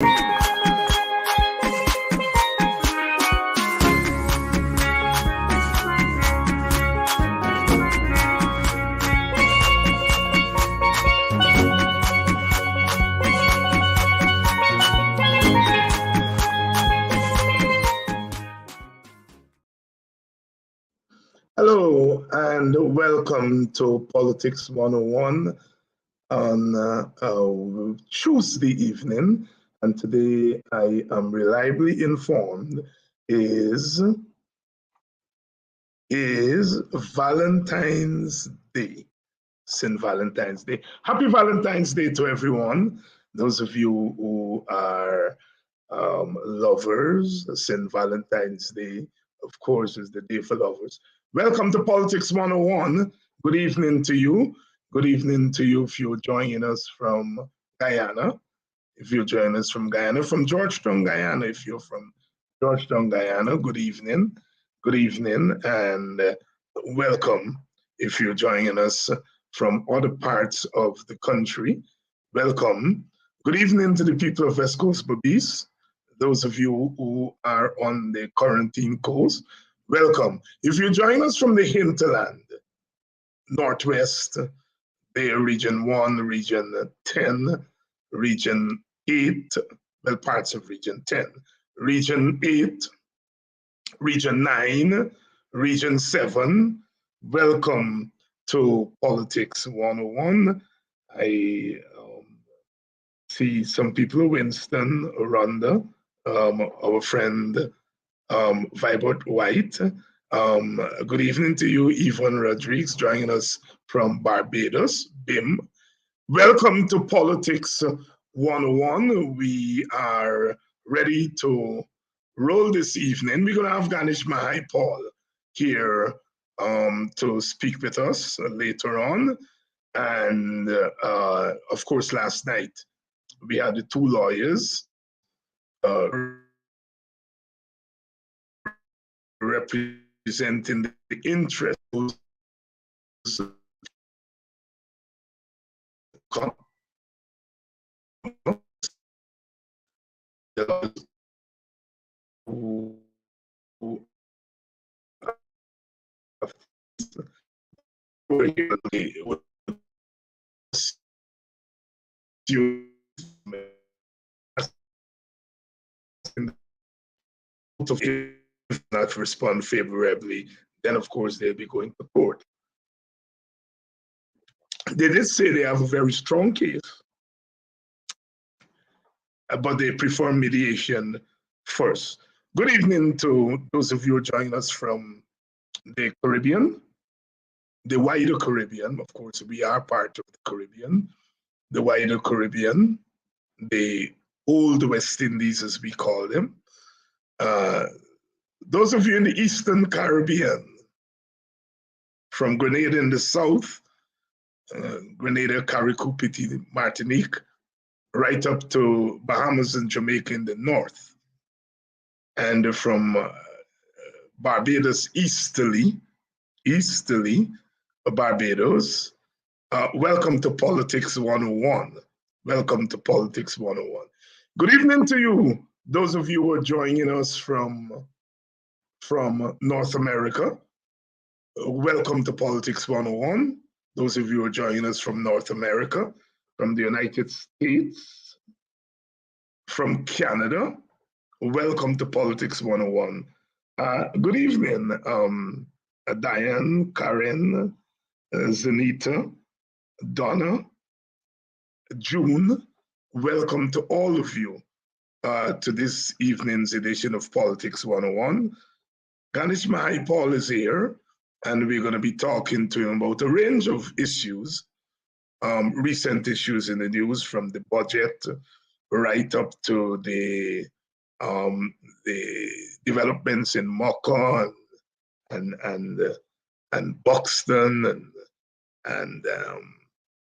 Hello and welcome to Politics 101 on Tuesday evening. And today I am reliably informed is Valentine's Day. St. Valentine's Day. Happy Valentine's Day to everyone. Those of you who are lovers, St. Valentine's Day, of course, is the day for lovers. Welcome to Politics 101. Good evening to you. Good evening to you if you're joining us from Guyana. If you're joining us from Guyana, from Georgetown, Guyana, if you're from Georgetown, Guyana, good evening. Good evening and welcome. If you're joining us from other parts of the country, welcome. Good evening to the people of West Coast Berbice. Those of you who are on the quarantine coast, welcome. If you're joining us from the hinterland, Northwest, Bay Region 1, Region 10, Region 8, well, parts of Region 10, Region 8, Region 9, Region 7, welcome to Politics 101. I see some people, Winston, Rhonda, our friend Vibert White. Good evening to you, Yvonne Rodriguez, joining us from Barbados, BIM. Welcome to Politics 101. We are ready to roll this evening. We're going to have Ganesh Mahipaul here to speak with us later on. And of course, last night, we had the two lawyers representing the interests if not respond favorably, then of course they'll be going to court. They did say they have a very strong case, but they prefer mediation first. Good evening to those of you joining us from the Caribbean, the wider Caribbean. Of course, we are part of the Caribbean, the wider Caribbean, the old West Indies, as we call them. Those of you in the Eastern Caribbean, from Grenada in the south, Grenada, Carriacou, Petit, Martinique, right up to Bahamas and Jamaica in the north, and from Barbados easterly, Barbados. Welcome to Politics 101. Welcome to Politics 101. Good evening to you, those of you who are joining us from North America. Welcome to Politics 101. Those of you who are joining us from North America, from the United States, from Canada, welcome to Politics 101. Good evening, Diane, Karen, Zenita, Donna, June. Welcome to all of you to this evening's edition of Politics 101. Ganesh Mahipaul is here, and we're going to be talking to him about a range of issues, recent issues in the news, from the budget right up to the developments in Mocha and Buxton and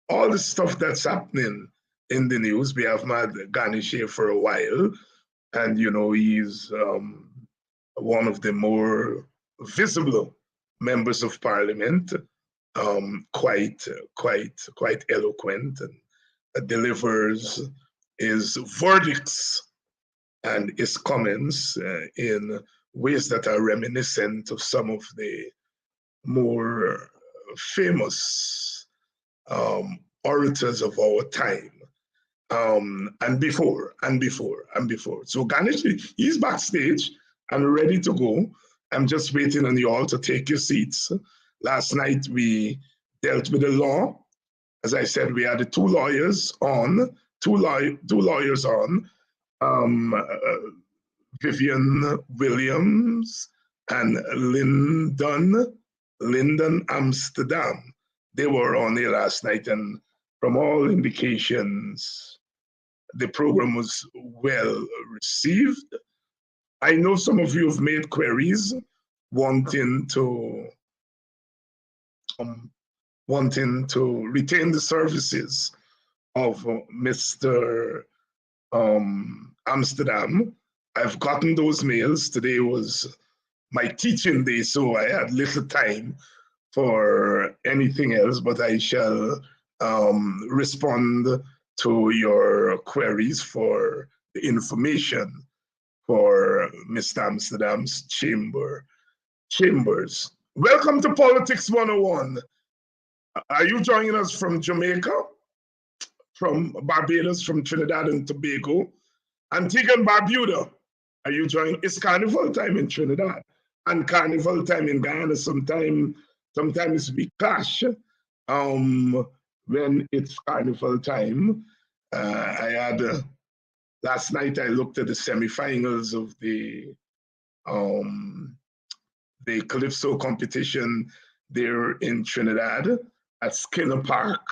all the stuff that's happening in the news. We have had Ganesh here for a while, and you know, he's one of the more visible members of Parliament, quite eloquent, and delivers his verdicts and his comments in ways that are reminiscent of some of the more famous orators of our time, and before. So Ganesh, he's backstage and ready to go. I'm just waiting on you all to take your seats. Last night we dealt with the law. As I said, we had the two lawyers on, two lawyers on, Vivian Williams and Lyndon Amsterdam. They were on there last night, and from all indications, the program was well received. I know some of you have made queries wanting to retain the services of Mr. Amsterdam. I've gotten those mails. Today was my teaching day, so I had little time for anything else, but I shall respond to your queries for the information for Mr. Amsterdam's chambers. Welcome to Politics 101. Are you joining us from Jamaica, from Barbados, from Trinidad and Tobago, Antigua and Barbuda? Are you joining? It's carnival time in Trinidad and carnival time in Guyana. Sometimes we clash when it's carnival time. Last night I looked at the semifinals of the Calypso competition there in Trinidad at Skinner Park.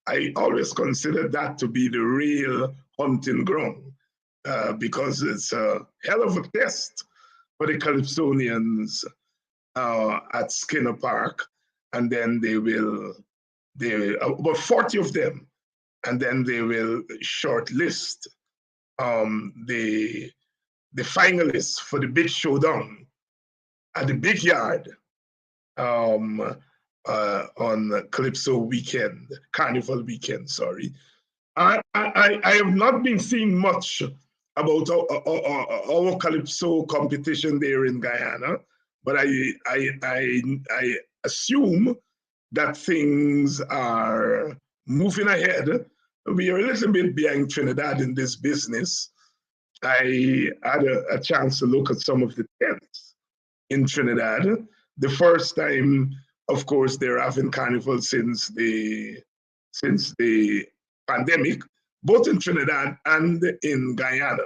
I always considered that to be the real hunting ground because it's a hell of a test for the Calypsonians at Skinner Park, and then they about 40 of them, and then they will shortlist the finalists for the big showdown at the big yard on Calypso weekend, Carnival weekend, sorry. I have not been seeing much about our Calypso competition there in Guyana, but I assume that things are moving ahead. We are a little bit behind Trinidad in this business. I had a chance to look at some of the tents in Trinidad. The first time, of course, they're having carnival since the pandemic, both in Trinidad and in Guyana.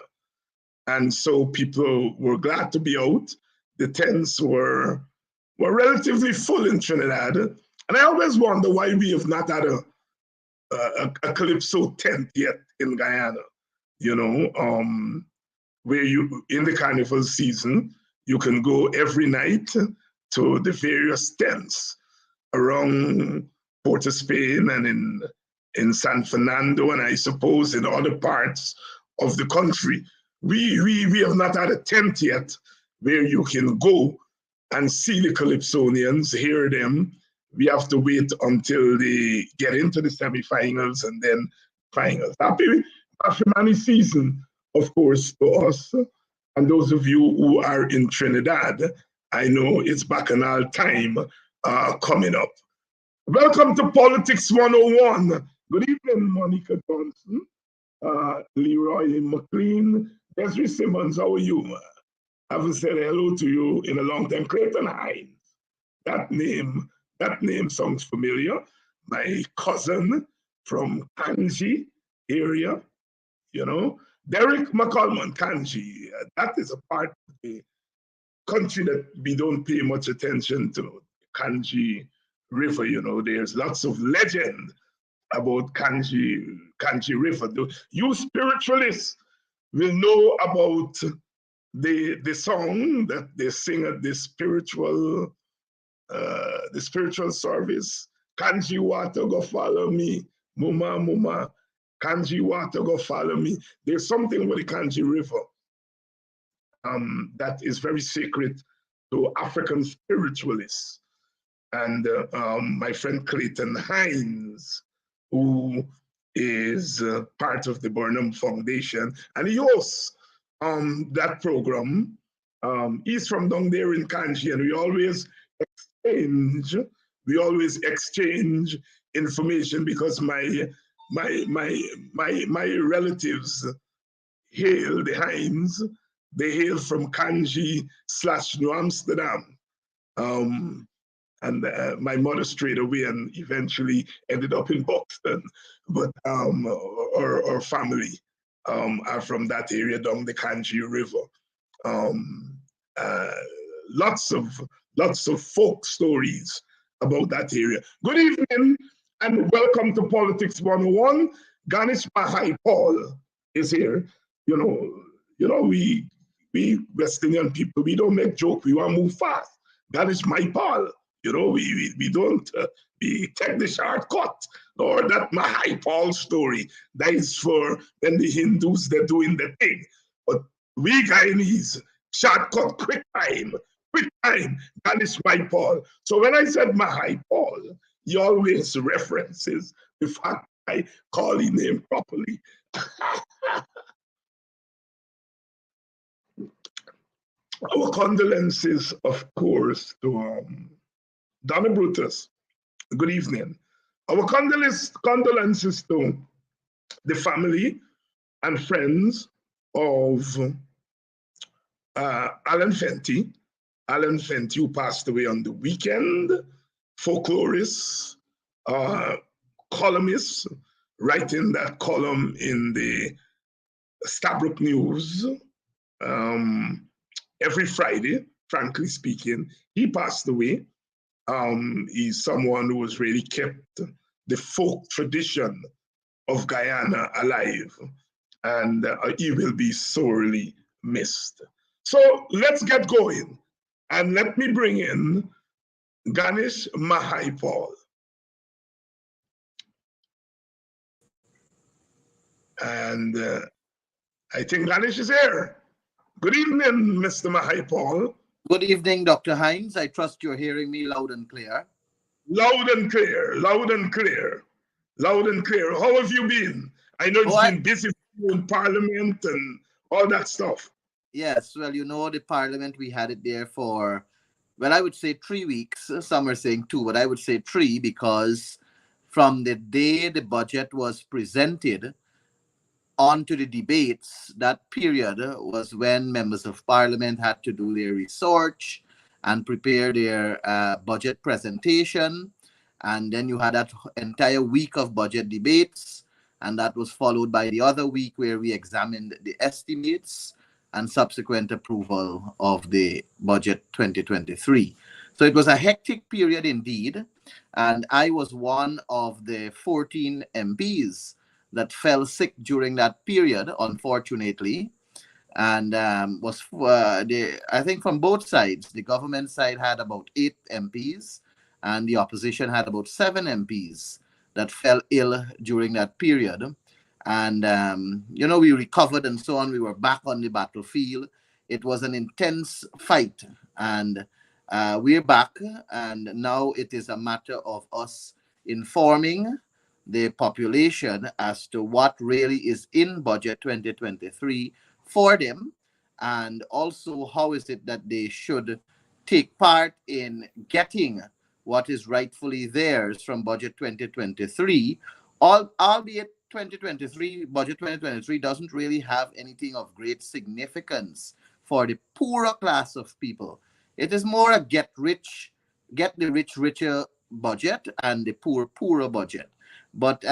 And so people were glad to be out. The tents were relatively full in Trinidad. And I always wonder why we have not had a Calypso tent yet in Guyana, where you, in the carnival season, you can go every night to the various tents around Port of Spain and in San Fernando, and I suppose in other parts of the country. We have not had a tent yet where you can go and see the Calypsonians, hear them. We have to wait until they get into the semifinals and then finals. Happy Mani season, of course, to us. And those of you who are in Trinidad, I know it's Bacchanal time coming up. Welcome to Politics 101. Good evening, Monica Johnson, Leroy McLean, Desiree Simmons, how are you? I haven't said hello to you in a long time. Clayton Hines, that name sounds familiar. My cousin from Kanji area, Derek McCollman, Kanji. That is a part of the country that we don't pay much attention to. Kanji River, there's lots of legend about Kanji River. You spiritualists will know about the song that they sing at the spiritual service. Kanji water go follow me, muma muma. Kanji water go follow me. There's something with the Kanji River that is very sacred to African spiritualists. And my friend Clayton Hines, who is part of the Burnham Foundation, and he hosts that program. He's from down there in Kanji, and exchange we always exchange information because my relatives hail the Hinds. They hail from Kanji / New Amsterdam. And my mother strayed away and eventually ended up in Boston. But our family are from that area down the Kanji River. Lots of folk stories about that area. Good evening and welcome to Politics 101. Ganesh Mahipaul is here. We West Indian people, we don't make jokes, we want to move fast. Ganesh Mahipaul. We don't we take the shortcut, or that Mahipaul story. That is for when the Hindus, they're doing the thing. But we Guyanese, shortcut, quick time, Ganesh Mahipaul. So when I said Mahipaul, he always references the fact I call his name properly. Our condolences, of course, to Donna Brutus. Good evening. Our condolences to the family and friends of Alan Fenty. Alan Fenty, who passed away on the weekend, folklorist, columnist, writing that column in the Stabrook News every Friday, frankly speaking. He passed away. He's someone who has really kept the folk tradition of Guyana alive, and he will be sorely missed. So let's get going, and let me bring in Ganesh Mahipaul. And I think Ganesh is here. Good evening, Mr. Mahipaul. Good evening, Dr. Hinds. I trust you're hearing me loud and clear. Loud and clear, loud and clear, loud and clear. How have you been? I know it's been busy in Parliament and all that stuff. Yes, well, the Parliament, we had it there for, well, I would say 3 weeks. Some are saying 2, but I would say 3, because from the day the budget was presented on to the debates, that period was when members of Parliament had to do their research and prepare their budget presentation. And then you had that entire week of budget debates, and that was followed by the other week where we examined the estimates and subsequent approval of the budget 2023. So it was a hectic period indeed, and I was one of the 14 MPs that fell sick during that period, unfortunately. And I think from both sides, the government side had about 8 MPs, and the opposition had about 7 MPs that fell ill during that period. And, we recovered and so on. We were back on the battlefield. It was an intense fight, and we're back. And now it is a matter of us informing the population as to what really is in budget 2023 for them, and also how is it that they should take part in getting what is rightfully theirs from budget 2023, albeit budget 2023 doesn't really have anything of great significance for the poorer class of people. It is more a get the rich richer budget and the poor poorer budget. But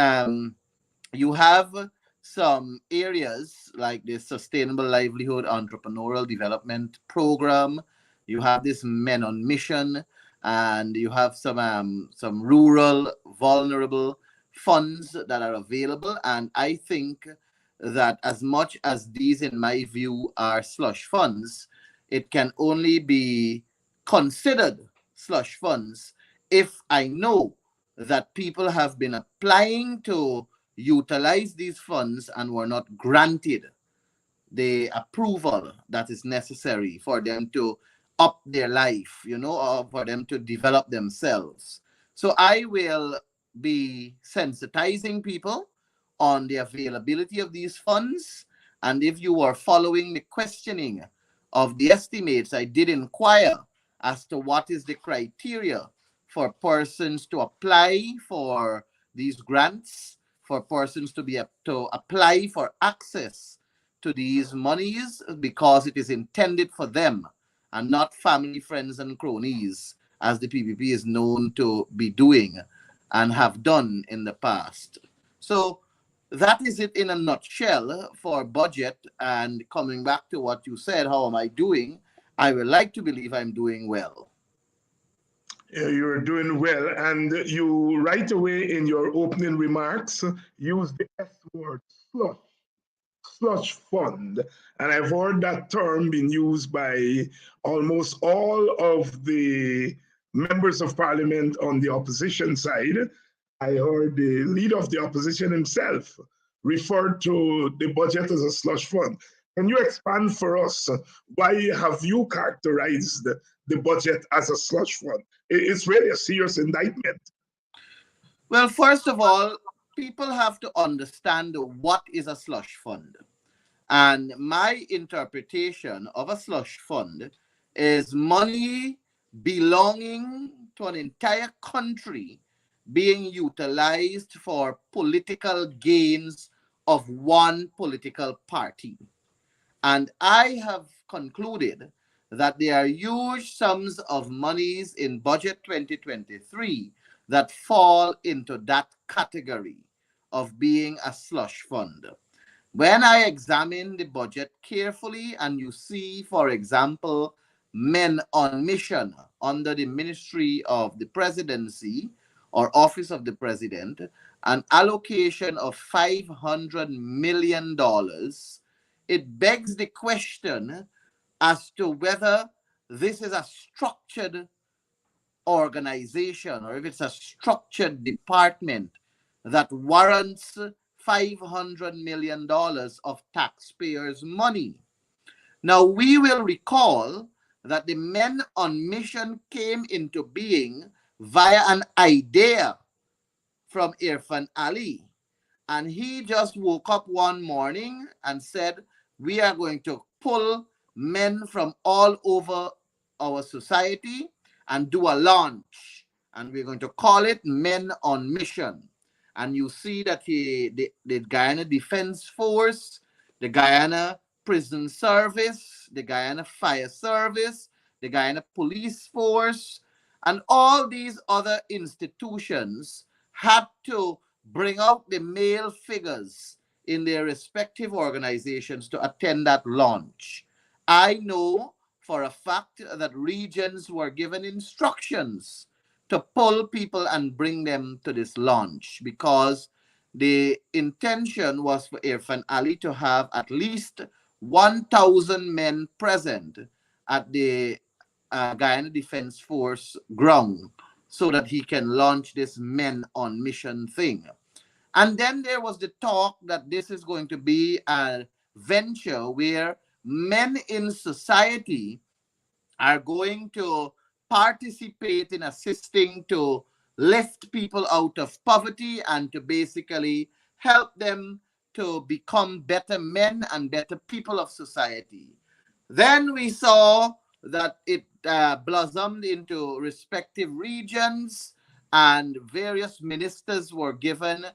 you have some areas like the Sustainable Livelihood Entrepreneurial Development Program. You have this Men on Mission, and you have some rural vulnerable funds that are available. And I think that as much as these, in my view, are slush funds, it can only be considered slush funds if I know that people have been applying to utilize these funds and were not granted the approval that is necessary for them to up their life, or for them to develop themselves. So I will be sensitizing people on the availability of these funds. And if you were following the questioning of the estimates, I did inquire as to what is the criteria for persons to apply for these grants, for persons to apply for access to these monies, because it is intended for them and not family, friends, and cronies, as the PPP is known to be doing and have done in the past. So that is it in a nutshell for budget. And coming back to what you said, how am I doing? I would like to believe I'm doing well. You're doing well, and you right away in your opening remarks use the S word, slush fund. And I've heard that term being used by almost all of the members of parliament on the opposition side. I heard the leader of the opposition himself refer to the budget as a slush fund. Can you expand for us? Why have you characterized the budget as a slush fund? It's really a serious indictment. Well, first of all, people have to understand what is a slush fund. And my interpretation of a slush fund is money belonging to an entire country being utilized for political gains of one political party. And I have concluded that there are huge sums of monies in budget 2023 that fall into that category of being a slush fund. When I examine the budget carefully and you see, for example, men on mission under the Ministry of the Presidency or Office of the President, an allocation of $500 million, it begs the question as to whether this is a structured organization or if it's a structured department that warrants $500 million of taxpayers' money. Now, we will recall that the Men on Mission came into being via an idea from Irfan Ali. And he just woke up one morning and said, we are going to pull men from all over our society and do a launch. And we're going to call it Men on Mission. And you see that the Guyana Defense Force, the Guyana Prison Service, the Guyana Fire Service, the Guyana Police Force, and all these other institutions had to bring out the male figures in their respective organizations to attend that launch. I know for a fact that regions were given instructions to pull people and bring them to this launch, because the intention was for Irfan Ali to have at least 1,000 men present at the Guyana Defense Force ground so that he can launch this Men on Mission thing. And then there was the talk that this is going to be a venture where men in society are going to participate in assisting to lift people out of poverty and to basically help them to become better men and better people of society. Then we saw that it blossomed into respective regions, and various ministers were given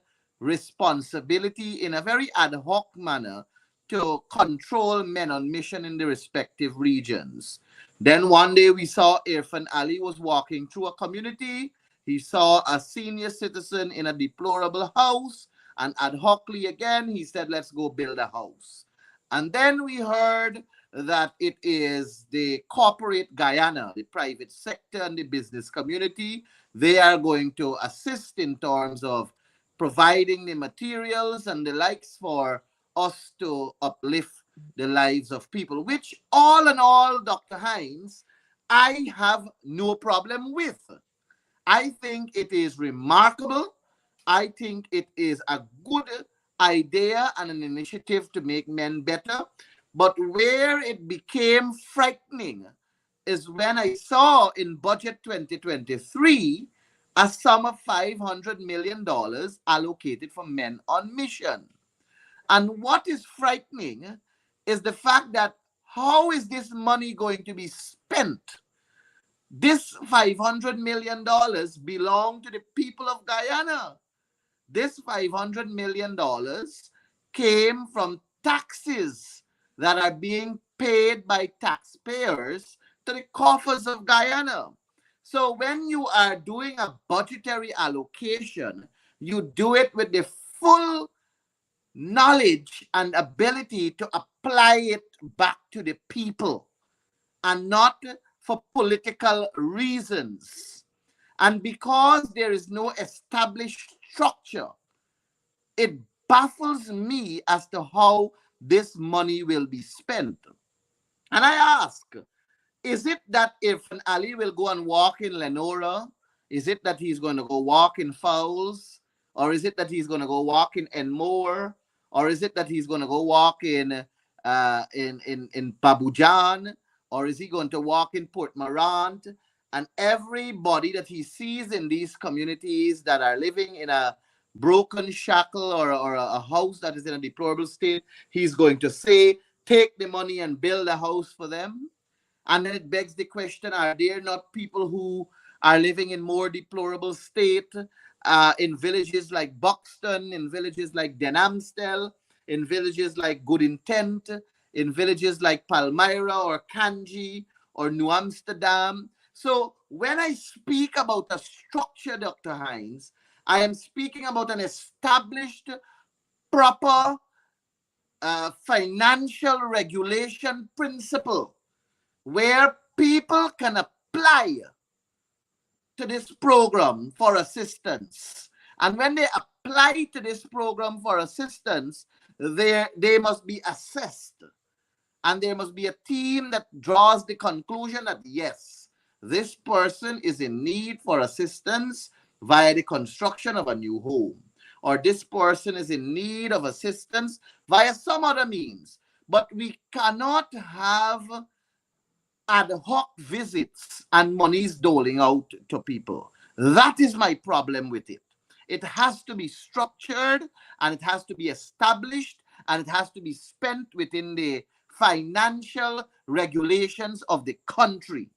responsibility in a very ad hoc manner to control Men on Mission in the respective regions. Then one day we saw Irfan Ali was walking through a community. He saw a senior citizen in a deplorable house, and ad hocly again, he said, let's go build a house. And then we heard that it is the corporate Guyana, the private sector and the business community. They are going to assist in terms of providing the materials and the likes for us to uplift the lives of people, which all in all, Dr. Hines, I have no problem with. I think it is remarkable. I think it is a good idea and an initiative to make men better. But where it became frightening is when I saw in Budget 2023 a sum of $500 million allocated for men on mission. And what is frightening is the fact that how is this money going to be spent? This $500 million belong to the people of Guyana. This $500 million came from taxes that are being paid by taxpayers to the coffers of Guyana. So when you are doing a budgetary allocation, you do it with the full knowledge and ability to apply it back to the people and not for political reasons. And because there is no established structure, it baffles me as to how this money will be spent. And I ask, is it that if an Ali will go and walk in Lenora, is it that he's going to go walk in Fowles? Or is it that he's going to go walk in Enmore? Or is it that he's going to go walk in Babujan? Or is he going to walk in Port Morant? And everybody that he sees in these communities that are living in a broken shackle or a house that is in a deplorable state, he's going to say, take the money and build a house for them. And then it begs the question, are there not people who are living in more deplorable state in villages like Buxton, in villages like Denamstel, in villages like Good Intent, in villages like Palmyra or Kanji or New Amsterdam? So when I speak about a structure, Dr. Hines, I am speaking about an established, proper financial regulation principle where people can apply to this program for assistance. And when they apply to this program for assistance, they must be assessed. And there must be a team that draws the conclusion that, yes, this person is in need for assistance via the construction of a new home, or this person is in need of assistance via some other means. But we cannot have ad hoc visits and monies doling out to people. That is my problem with it. It has to be structured and it has to be established and it has to be spent within the financial regulations of the country.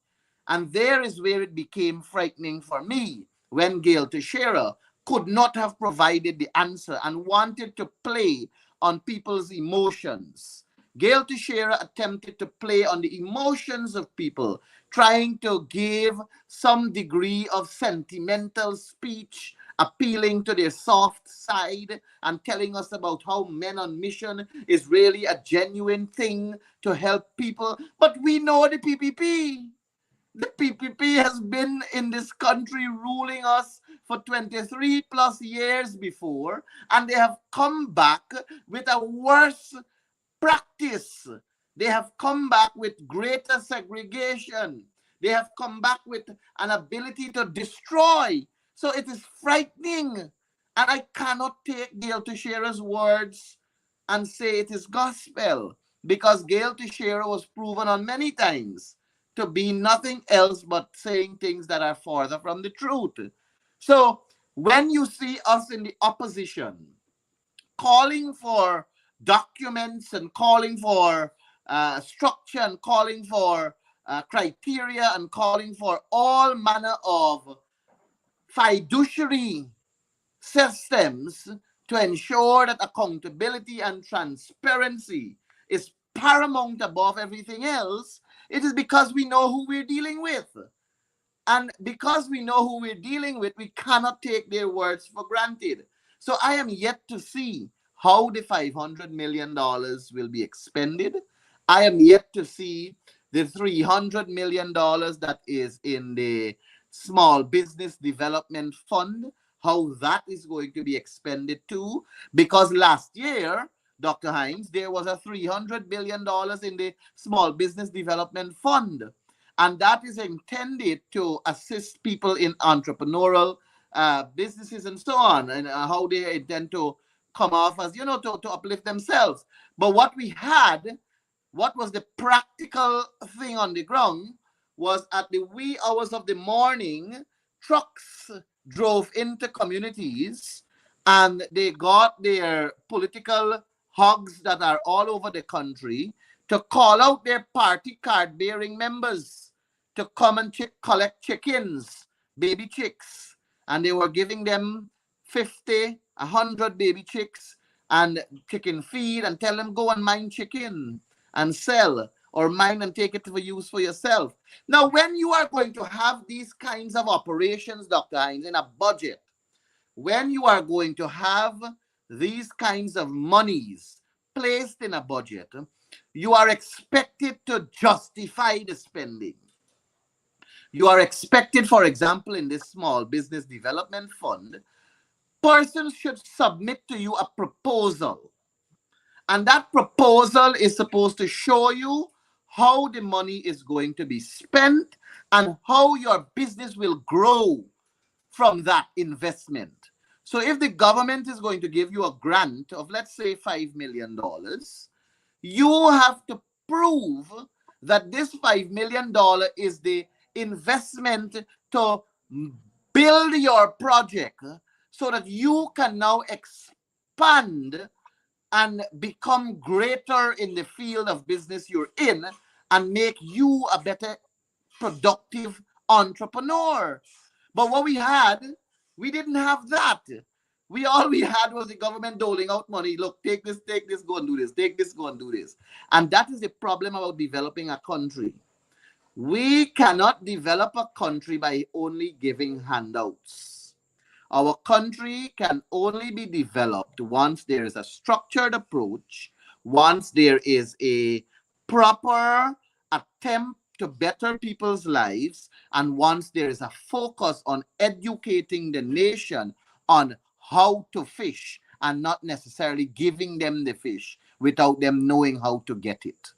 And there is where it became frightening for me when Gail Teixeira could not have provided the answer and wanted to play on people's emotions. Gail Teixeira attempted to play on the emotions of people, trying to give some degree of sentimental speech, appealing to their soft side and telling us about how men on mission is really a genuine thing to help people. But we know the PPP. The PPP has been in this country ruling us for 23 plus years before, and they have come back with a worse practice. They have come back with greater segregation. They have come back with an ability to destroy. So it is frightening. And I cannot take Gail Teixeira's words and say it is gospel, because Gail Teixeira was proven on many times to be nothing else but saying things that are farther from the truth. So when you see us in the opposition calling for documents and calling for structure and calling for criteria and calling for all manner of fiduciary systems to ensure that accountability and transparency is paramount above everything else, it is because we know who we're dealing with. And because we know who we're dealing with, we cannot take their words for granted. So I am yet to see how the $500 million will be expended. I am yet to see the $300 million that is in the Small Business Development Fund, how that is going to be expended too. Because last year, Dr. Hines, there was a $300 billion in the Small Business Development Fund. And that is intended to assist people in entrepreneurial businesses and so on, and how they intend to come off as, to uplift themselves. But what we had, what was the practical thing on the ground, was at the wee hours of the morning, trucks drove into communities and they got their political hogs that are all over the country to call out their party card bearing members to come and collect chickens, baby chicks. And they were giving them 50, 100 baby chicks and chicken feed and tell them go and mine chicken and sell, or mine and take it for use for yourself. Now, when you are going to have these kinds of operations, Dr. Hines, in a budget, when you are going to have these kinds of monies placed in a budget, you are expected to justify the spending. You are expected, for example, in this small business development fund, persons should submit to you a proposal. And that proposal is supposed to show you how the money is going to be spent and how your business will grow from that investment. So if the government is going to give you a grant of, let's say, $5 million, you have to prove that this $5 million is the investment to build your project so that you can now expand and become greater in the field of business you're in and make you a better productive entrepreneur. But what we didn't have that. All we had was the government doling out money. Look, take this, go and do this. Take this, go and do this. And that is the problem about developing a country. We cannot develop a country by only giving handouts. Our country can only be developed once there is a structured approach, once there is a proper attempt to better people's lives, and once there is a focus on educating the nation on how to fish and not necessarily giving them the fish without them knowing how to get it.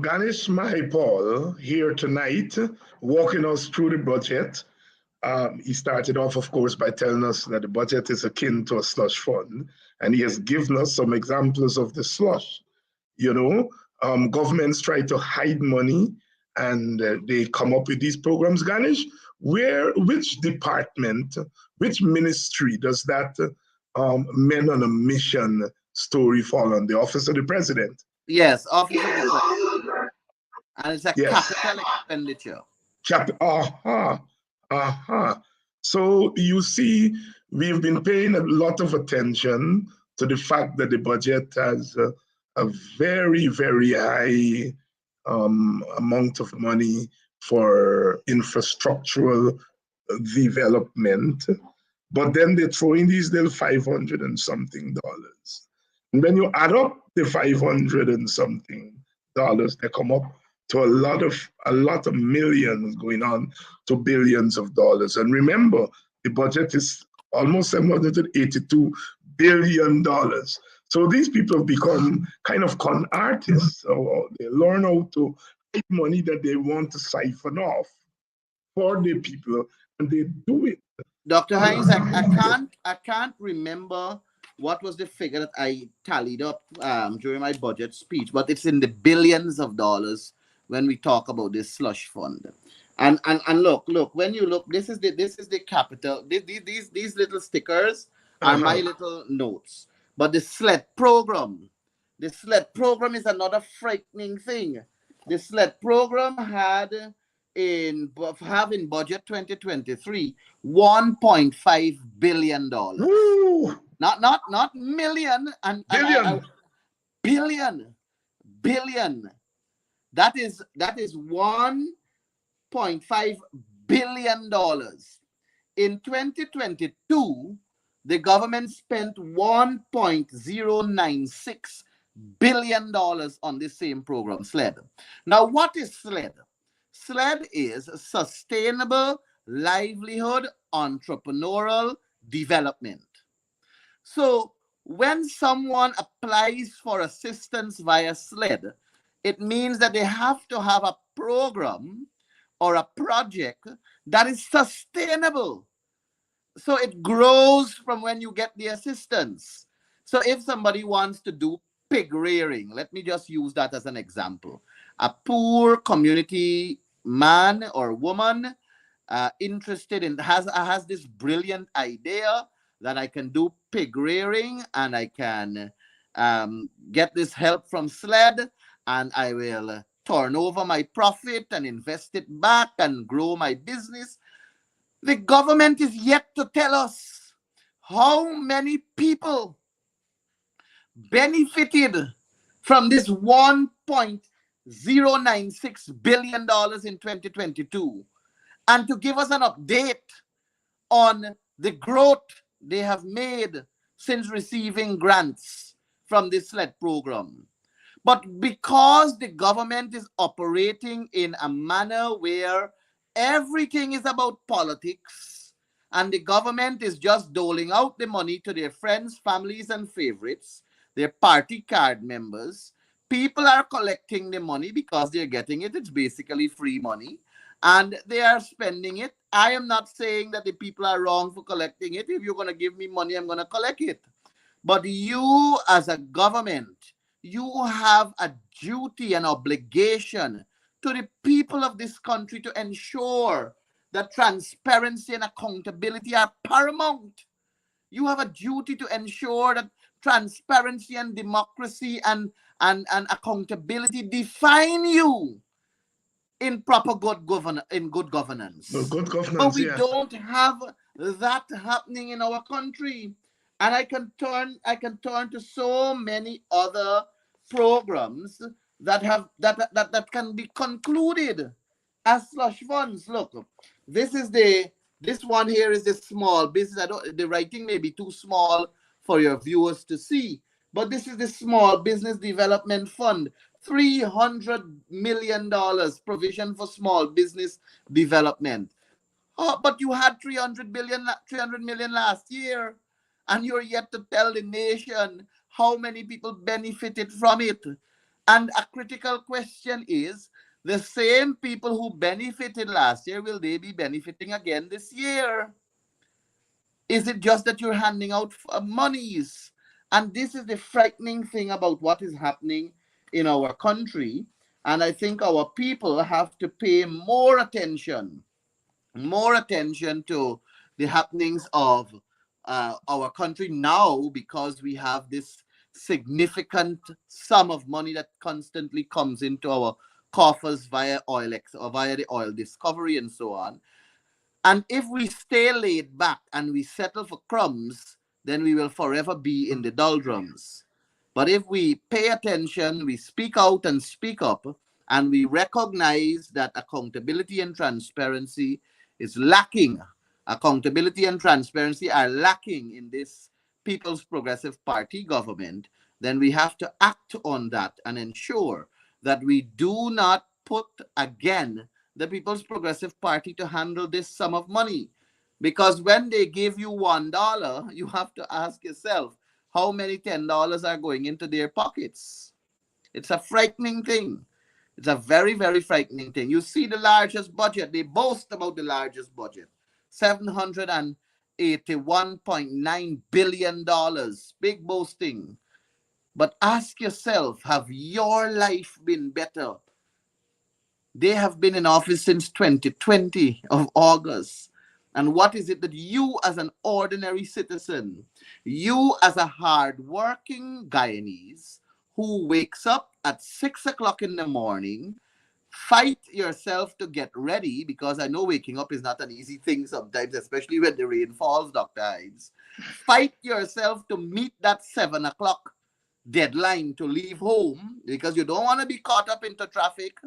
Ganesh Mahipaul here tonight, walking us through the budget. He started off, of course, by telling us that the budget is akin to a slush fund, and he has given us some examples of the slush. You know, governments try to hide money, and they come up with these programs. Ganesh, which department, which ministry does that Men on a Mission story fall on? The Office of the President? Yes, Office of the President. And it's a capital expenditure. So you see, we've been paying a lot of attention to the fact that the budget has a very, very high amount of money for infrastructural development, but then they throw in these little $500 and something. And when you add up the $500 and something, they come up to a lot of millions going on to billions of dollars. And remember, the budget is almost $782 billion. So these people have become kind of con artists. So they learn how to hide money that they want to siphon off for the people, and they do it. Dr. Hines, I can't remember what was the figure that I tallied up during my budget speech, but it's in the billions of dollars when we talk about this slush fund. And look, when you look, this is the capital. These little stickers are my little notes. But the SLED program is another frightening thing. The SLED program had in budget 2023 $1.5 billion. Woo! Not million and billion. Billion. That is $1.5 billion. In 2022, the government spent $1.096 billion on the same program, SLED. Now, what is SLED? SLED is Sustainable Livelihood Entrepreneurial Development. So when someone applies for assistance via SLED, it means that they have to have a program or a project that is sustainable. So it grows from when you get the assistance. So if somebody wants to do pig rearing, let me just use that as an example. A poor community man or woman interested in, has this brilliant idea that I can do pig rearing and I can get this help from SLED, and I will turn over my profit and invest it back and grow my business. The government is yet to tell us how many people benefited from this $1.096 billion in 2022, and to give us an update on the growth they have made since receiving grants from the SLED program. But because the government is operating in a manner where everything is about politics, and the government is just doling out the money to their friends, families, and favorites, their party card members, people are collecting the money because they're getting it. It's basically free money, and they are spending it. I am not saying that the people are wrong for collecting it. If you're going to give me money, I'm going to collect it. But you, as a government, you have a duty and obligation to the people of this country to ensure that transparency and accountability are paramount. You have a duty to ensure that transparency and democracy and accountability define you in proper good governance. Good governance. But we don't have that happening in our country. And I can turn to so many other programs that can be concluded as slush funds. Look, this one here is the small business. The writing may be too small for your viewers to see, but this is the Small Business Development Fund. $300 million provision for small business development. Oh, but you had 300 million last year, and you're yet to tell the nation how many people benefited from it. And a critical question is, the same people who benefited last year, will they be benefiting again this year? Is it just that you're handing out monies? And this is the frightening thing about what is happening in our country. And I think our people have to pay more attention to the happenings of our country now, because we have this significant sum of money that constantly comes into our coffers via via the oil discovery and so on. And if we stay laid back and we settle for crumbs, then we will forever be in the doldrums. But if we pay attention, we speak out and speak up, and we recognize that accountability and transparency is lacking. Accountability and transparency are lacking in this People's Progressive Party government, then we have to act on that and ensure that we do not put again the People's Progressive Party to handle this sum of money. Because when they give you $1, you have to ask yourself, how many $10 are going into their pockets? It's a frightening thing. It's a very, very frightening thing. You see the largest budget. They boast about the largest budget. $781.9 billion. Big boasting. But ask yourself, have your life been better? They have been in office since 2020 of August. And what is it that you, as an ordinary citizen, you as a hard-working Guyanese who wakes up at 6 o'clock in the morning, fight yourself to get ready, because I know waking up is not an easy thing sometimes, especially when the rain falls, Dr. Hides. Fight yourself to meet that 7 o'clock deadline to leave home, because you don't want to be caught up into traffic.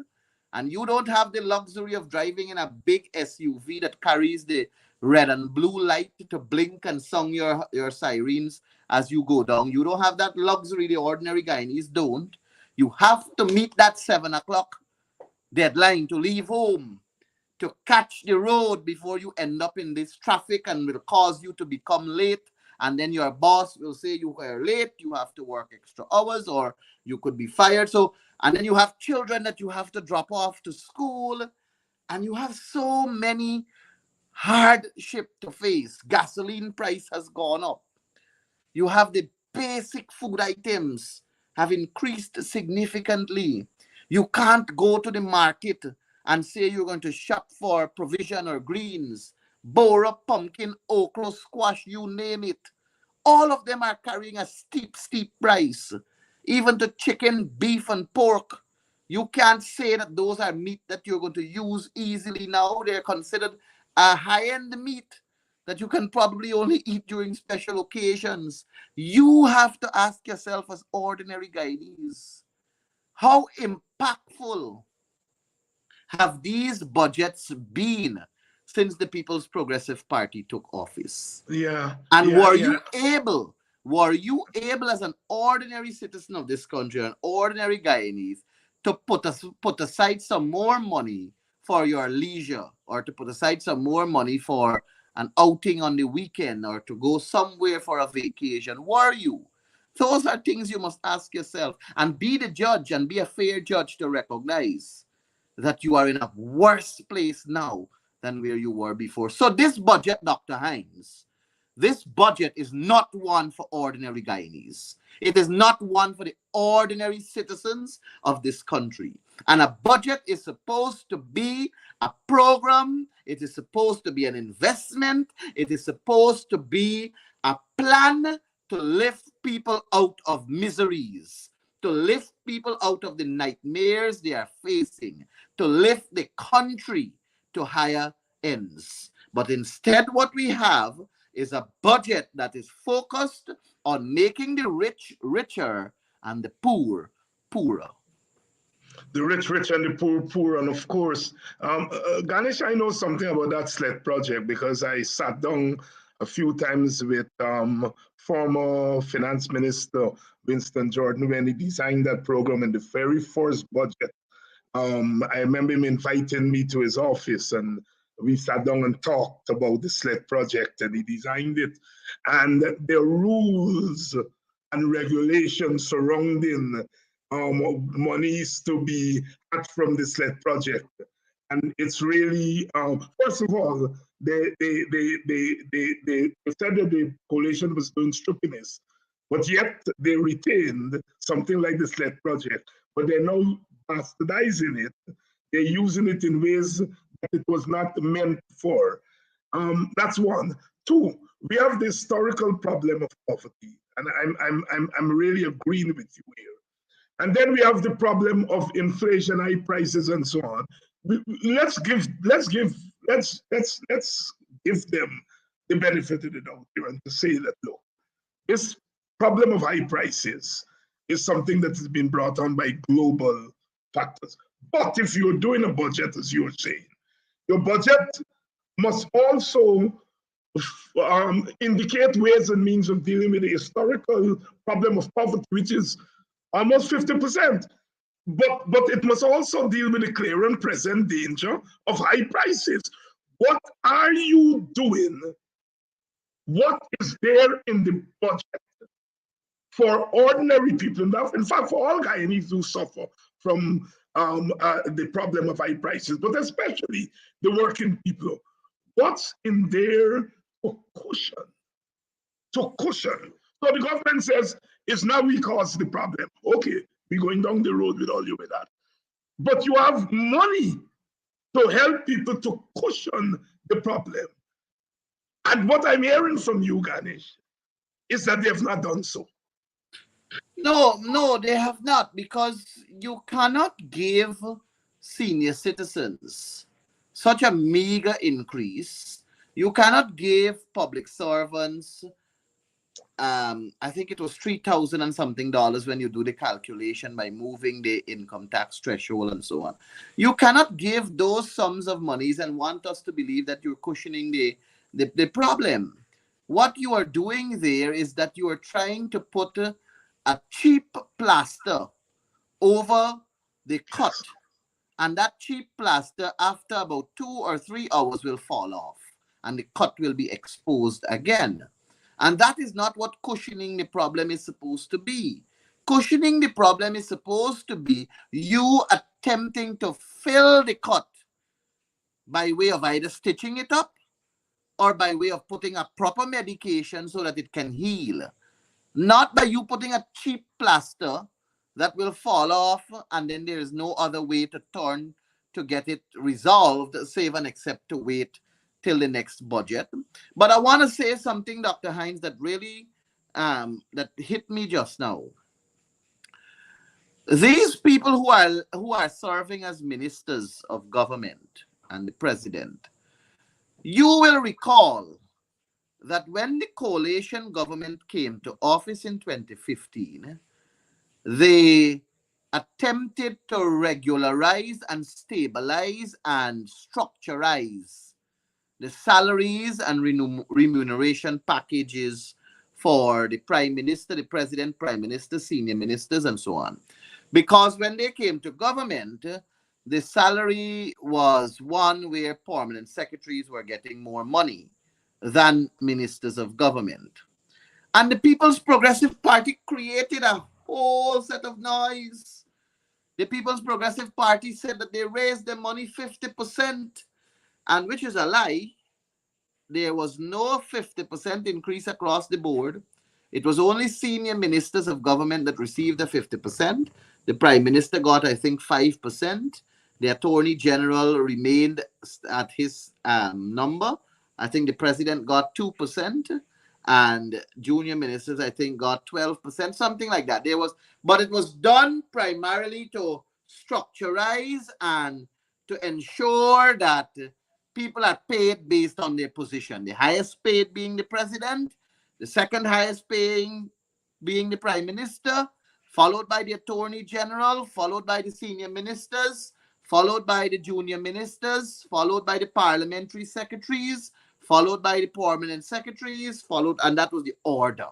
And you don't have the luxury of driving in a big SUV that carries the red and blue light to blink and song your sirens as you go down. You don't have that luxury. The ordinary Guyanese don't. You have to meet that 7 o'clock deadline to leave home, to catch the road before you end up in this traffic and will cause you to become late. And then your boss will say you were late, you have to work extra hours, or you could be fired. So, and then you have children that you have to drop off to school, and you have so many hardship to face. Gasoline price has gone up. You have the basic food items have increased significantly. You can't go to the market and say you're going to shop for provision or greens, bora, pumpkin, okra, squash, you name it. All of them are carrying a steep, steep price. Even to chicken, beef, and pork. You can't say that those are meat that you're going to use easily now. They're considered a high-end meat that you can probably only eat during special occasions. You have to ask yourself as ordinary Guyanese, how impactful have these budgets been since the People's Progressive Party took office? Yeah, And yeah, yeah. were you able as an ordinary citizen of this country, an ordinary Guyanese, to put aside some more money for your leisure, or to put aside some more money for an outing on the weekend, or to go somewhere for a vacation? Were you? Those are things you must ask yourself, and be the judge and be a fair judge to recognize that you are in a worse place now than where you were before. So this budget, Dr. Hines, this budget is not one for ordinary Guyanese. It is not one for the ordinary citizens of this country. And a budget is supposed to be a program. It is supposed to be an investment. It is supposed to be a plan to lift people out of miseries, to lift people out of the nightmares they are facing, to lift the country to higher ends. But instead, what we have is a budget that is focused on making the rich richer and the poor poorer. The rich rich and the poor poor. And of course, Ganesh, I know something about that SLED project because I sat down a few times with former Finance Minister Winston Jordan when he designed that program in the very first budget. I remember him inviting me to his office, and we sat down and talked about the SLED project, and he designed it. And the rules and regulations surrounding monies to be had from the SLED project. And it's really, first of all, they said that the coalition was doing stupidness, but yet they retained something like the SLED project, but they're now bastardizing it. They're using it in ways that it was not meant for. That's one. Two, we have the historical problem of poverty, and I'm really agreeing with you here. And then we have the problem of inflation, high prices, and so on. Let's give them the benefit of the doubt here and to say that, look, this problem of high prices is something that has been brought on by global factors. But if you're doing a budget, as you're saying, your budget must also indicate ways and means of dealing with the historical problem of poverty, which is almost 50%. But it must also deal with the clear and present danger of high prices. What are you doing? What is there in the budget for ordinary people? In fact, for all Guyanese who suffer from the problem of high prices, but especially the working people. What's in there to cushion? To cushion. So the government says it's now we cause the problem. Okay, we're going down the road with all you with that. But you have money to help people to cushion the problem. And what I'm hearing from you, Ganesh, is that they have not done so. No, they have not, because you cannot give senior citizens such a meager increase. You cannot give public servants, I think it was $3,000 and something when you do the calculation by moving the income tax threshold and so on. You cannot give those sums of monies and want us to believe that you're cushioning the problem. What you are doing there is that you are trying to put a cheap plaster over the cut. And that cheap plaster, after about 2 or 3 hours, will fall off and the cut will be exposed again. And that is not what cushioning the problem is supposed to be. Cushioning the problem is supposed to be you attempting to fill the cut by way of either stitching it up or by way of putting a proper medication so that it can heal. Not by you putting a cheap plaster that will fall off and then there is no other way to turn to get it resolved, save and except to wait till the next budget. But I want to say something, Dr. Hinds, that really that hit me just now. These people who are serving as ministers of government and the president, you will recall that when the coalition government came to office in 2015, they attempted to regularize and stabilize and structurize the salaries and remuneration packages for the prime minister, the president, prime minister, senior ministers, and so on. Because when they came to government, the salary was one where permanent secretaries were getting more money than ministers of government. And the People's Progressive Party created a whole set of noise. The People's Progressive Party said that they raised the money 50%, and which is a lie. There was no 50% increase across the board. It was only senior ministers of government that received the 50%. The prime minister got, I think, 5%. The attorney general remained at his number. I think the president got 2%. And junior ministers, I think, got 12%, something like that. But it was done primarily to structurize and to ensure that people are paid based on their position. The highest paid being the president, the second highest paying being the prime minister, followed by the attorney general, followed by the senior ministers, followed by the junior ministers, followed by the parliamentary secretaries, followed by the permanent secretaries, and that was the order.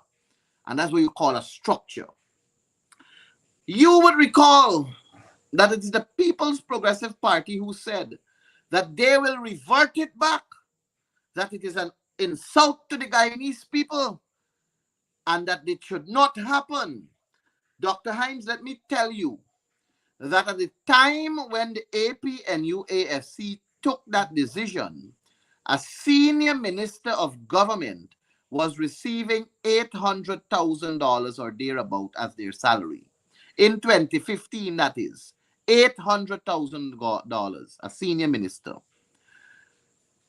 And that's what you call a structure. You would recall that it is the People's Progressive Party who said that they will revert it back, that it is an insult to the Guyanese people, and that it should not happen. Dr. Hinds, let me tell you that at the time when the APNUAFC took that decision, a senior minister of government was receiving $800,000 or thereabout as their salary. In 2015, that is, $800,000, a senior minister.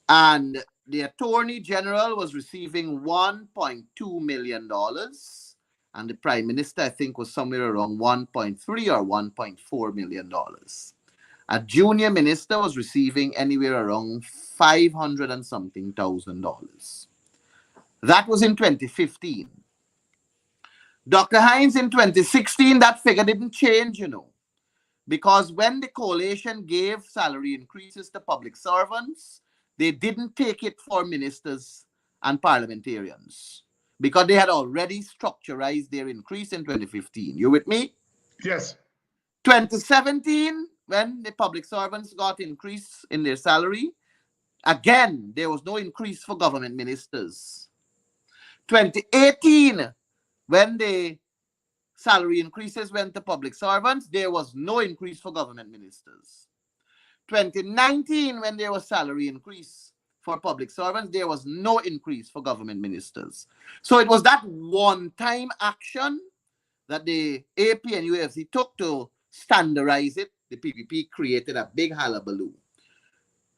And the attorney general was receiving $1.2 million. And the prime minister, I think, was somewhere around 1.3 or $1.4 million. A junior minister was receiving anywhere around $500 and something thousand. That was in 2015. Dr. Hinds, in 2016, that figure didn't change, because when the coalition gave salary increases to public servants, they didn't take it for ministers and parliamentarians, because they had already structurized their increase in 2015. You with me? Yes. 2017, when the public servants got increase in their salary, again, there was no increase for government ministers. 2018, when the salary increases went to public servants, there was no increase for government ministers. 2019, when there was salary increase for public servants, there was no increase for government ministers. So it was that one-time action that the AP and UFC took to standardize it. The PPP created a big hullabaloo.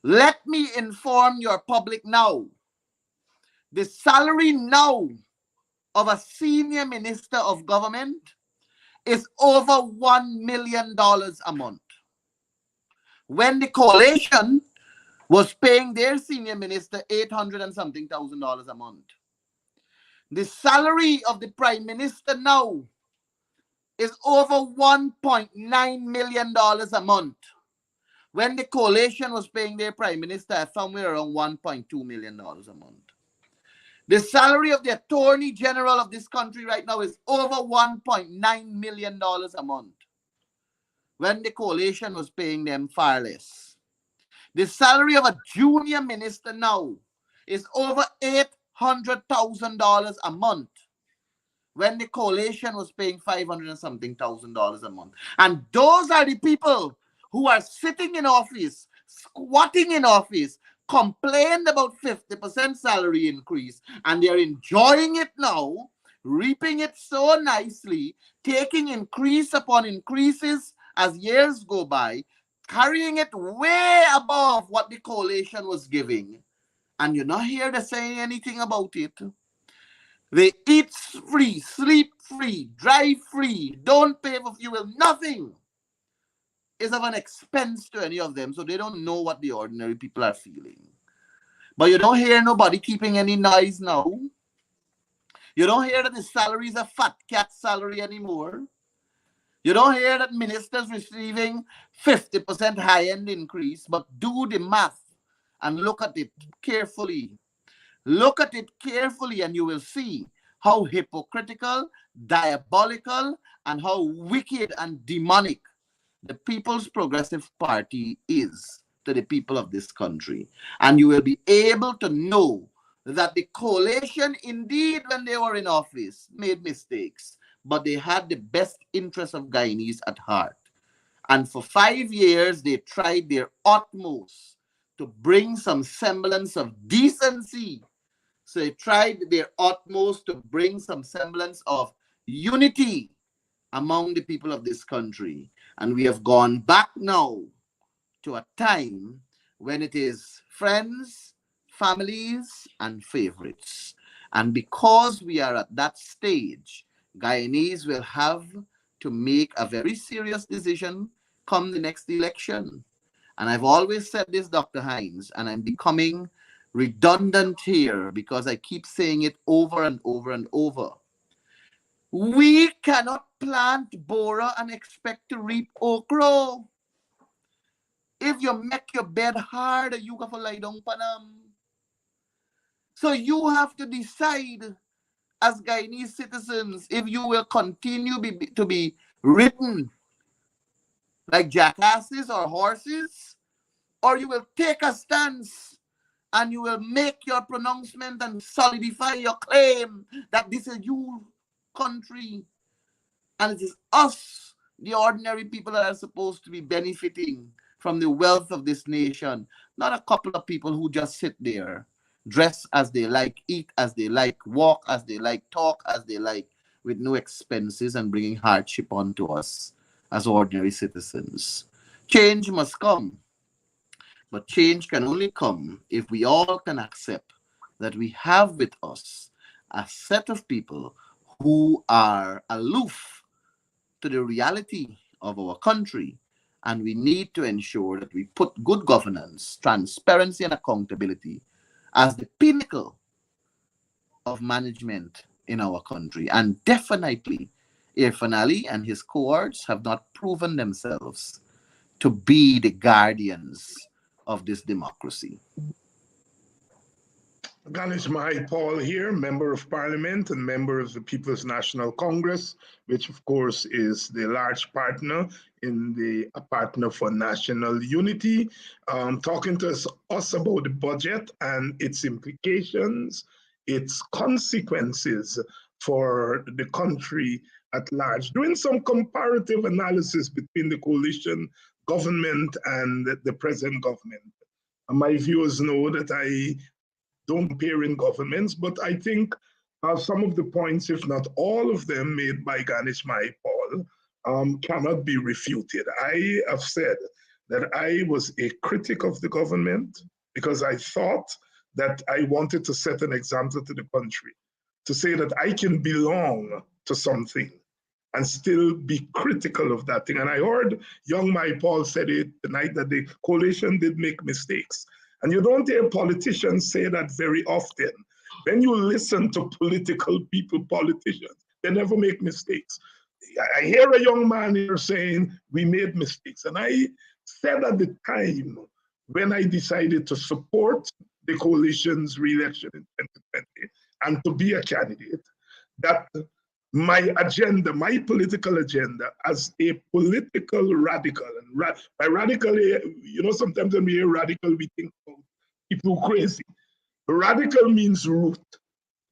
Let me inform your public now. The salary now of a senior minister of government is over $1 million a month. When the coalition was paying their senior minister $800 and something thousand a month, the salary of the prime minister now is over $1.9 million a month, when the coalition was paying their prime minister somewhere around $1.2 million a month. The salary of the attorney general of this country right now is over $1.9 million a month, when the coalition was paying them far less. The salary of a junior minister now is over $800,000 a month, when the coalition was paying $500 and something thousand a month. And those are the people who are sitting in office, squatting in office, complained about 50% salary increase, and they're enjoying it now, reaping it so nicely, taking increase upon increases as years go by, carrying it way above what the coalition was giving. And you're not here to say anything about it. They eat free, sleep free, drive free, don't pay for fuel, nothing is of an expense to any of them, so they don't know what the ordinary people are feeling. But you don't hear nobody keeping any noise now. You don't hear that the salary is a fat cat salary anymore. You don't hear that ministers receiving 50% high-end increase, but do the math and look at it carefully. Look at it carefully and you will see how hypocritical, diabolical, and how wicked and demonic the People's Progressive Party is to the people of this country. And you will be able to know that the coalition, indeed, when they were in office, made mistakes, but they had the best interests of Guyanese at heart. And for 5 years, they tried their utmost to bring some semblance of decency. So they tried their utmost to bring some semblance of unity among the people of this country. And we have gone back now to a time when it is friends, families, and favorites. And because we are at that stage, Guyanese will have to make a very serious decision come the next election. And I've always said this, Dr. Hines, and I'm becoming redundant here because I keep saying it over and over and over. We cannot plant bora and expect to reap okra. If you make your bed hard, you have to lie down panam. So you have to decide as Guyanese citizens if you will continue to be ridden like jackasses or horses, or you will take a stance and you will make your pronouncement and solidify your claim that this is your country and it is us, the ordinary people, that are supposed to be benefiting from the wealth of this nation, not a couple of people who just sit there, dress as they like, eat as they like, walk as they like, talk as they like, with no expenses and bringing hardship onto us as ordinary citizens. Change must come, but change can only come if we all can accept that we have with us a set of people who are aloof to the reality of our country, and we need to ensure that we put good governance, transparency, and accountability as the pinnacle of management in our country. And definitely, Irfan Ali and his cohorts have not proven themselves to be the guardians of this democracy. Ganesh Mahipaul here, Member of Parliament and member of the People's National Congress, which of course is the large partner in the Partner for National Unity, talking to us about the budget and its implications, its consequences for the country at large, doing some comparative analysis between the coalition government and the present government. My viewers know that I don't appear in governments, but I think some of the points, if not all of them, made by Ganesh Mahipaul cannot be refuted. I have said that I was a critic of the government because I thought that I wanted to set an example to the country, to say that I can belong to something and still be critical of that thing. And I heard young Mahipaul said it the night that the coalition did make mistakes. And you don't hear politicians say that very often. When you listen to political people, politicians, they never make mistakes. I hear a young man here saying, we made mistakes. And I said at the time, when I decided to support the coalition's re-election in 2020 and to be a candidate, that my agenda, my political agenda as a political radical, and by radical, you know, sometimes when we hear radical, we think about people who are crazy. Radical means root,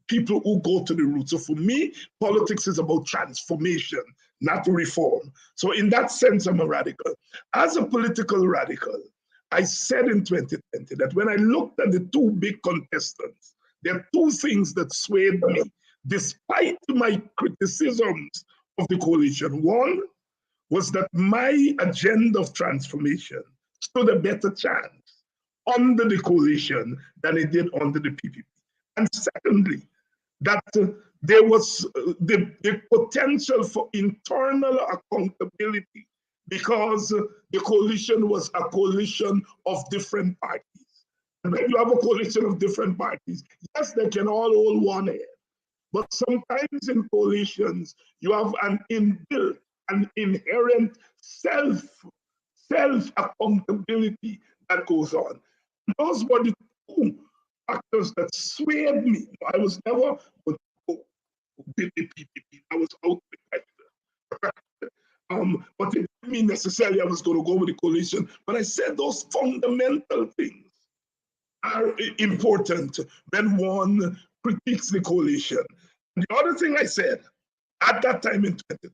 people who go to the root. So for me, politics is about transformation, not reform. So in that sense, I'm a radical. As a political radical, I said in 2020 that when I looked at the two big contestants, there are two things that swayed me despite my criticisms of the coalition. One was that my agenda of transformation stood a better chance under the coalition than it did under the PPP. And secondly, that there was the potential for internal accountability because the coalition was a coalition of different parties. And when you have a coalition of different parties, yes, they can all hold one head. But sometimes in coalitions, you have an inbuilt, an inherent self-accountability that goes on. Those were the two factors that swayed me. I was never going to go with the PPP. I was out with it. But it didn't mean necessarily I was going to go with the coalition. But I said those fundamental things are important when one critiques the coalition. And the other thing I said at that time in 2020,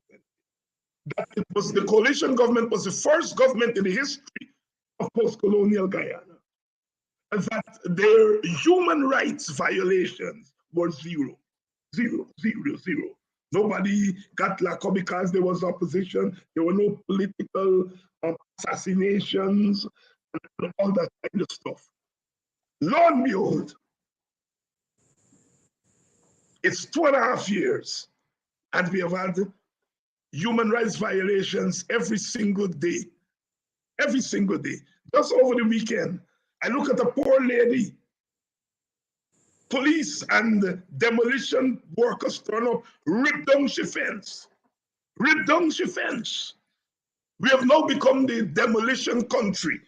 that it was the coalition government was the first government in the history of post-colonial Guyana, and that their human rights violations were zero. Nobody got locked up because there was opposition. There were no political assassinations and all that kind of stuff. Lo and behold, it's 2.5 years, and we have had human rights violations every single day. Every single day. Just over the weekend, I look at a poor lady. Police and demolition workers turn up, rip down she fence. Rip down she fence. We have now become the demolition country,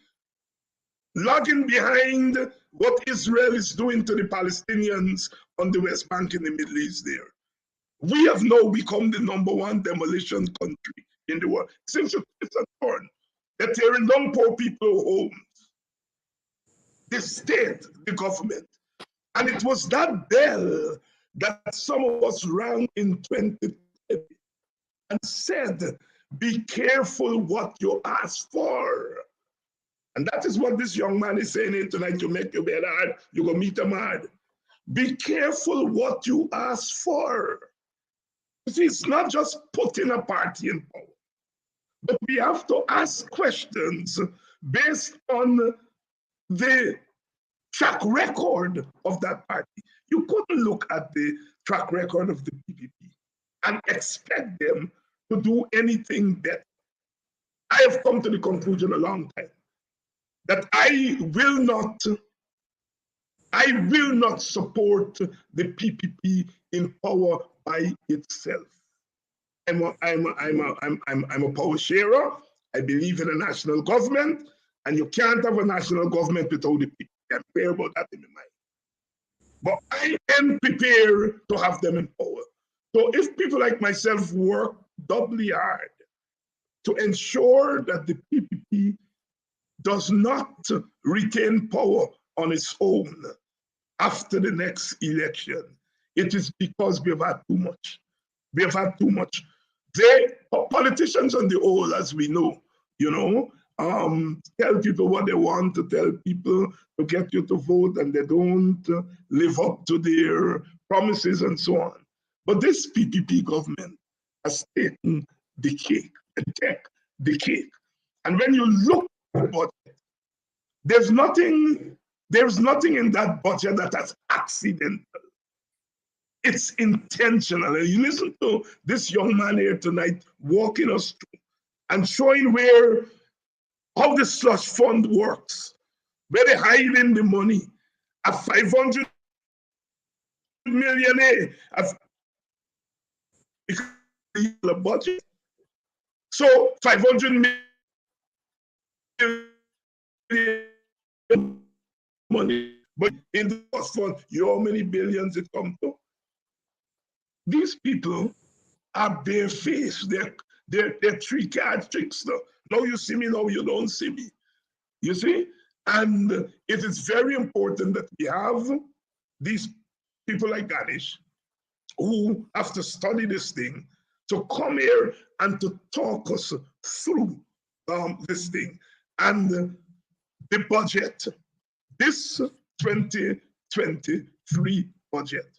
lagging behind what Israel is doing to the Palestinians on the West Bank in the Middle East there. We have now become the #1 demolition country in the world. It seems to twist and turn. They're tearing down poor people's homes. The state, the government. And it was that bell that some of us rang in 2020 and said, be careful what you ask for. And that is what this young man is saying here tonight. You make your bed hard, you go meet him hard. Be careful what you ask for. You see, it's not just putting a party in power, but we have to ask questions based on the track record of that party. You couldn't look at the track record of the PPP and expect them to do anything better. I have come to the conclusion a long time that I will not support the PPP in power by itself. I'm a power sharer. I believe in a national government, and you can't have a national government without the people. I'm clear about that in my mind. But I am prepared to have them in power. So if people like myself work doubly hard to ensure that the PPP does not retain power on its own after the next election, it is because we've had too much. We have had too much. Politicians on the whole, as we know, tell people what they want to tell people to get you to vote, and they don't live up to their promises and so on. But this PPP government has taken the cake, the cake. And when you look at the budget, there's nothing in that budget that is accidental. It's intentional. And you listen to this young man here tonight walking us through and showing how the slush fund works, where they hide in the money, a 500 million the budget. So 500 million money, but in the slush fund, you know how many billions it comes to? These people are barefaced. They're three-card trickster. Now you see me, now you don't see me. You see? And it is very important that we have these people like Ganesh who have to study this thing, to come here and to talk us through this thing. And the budget, this 2023 budget,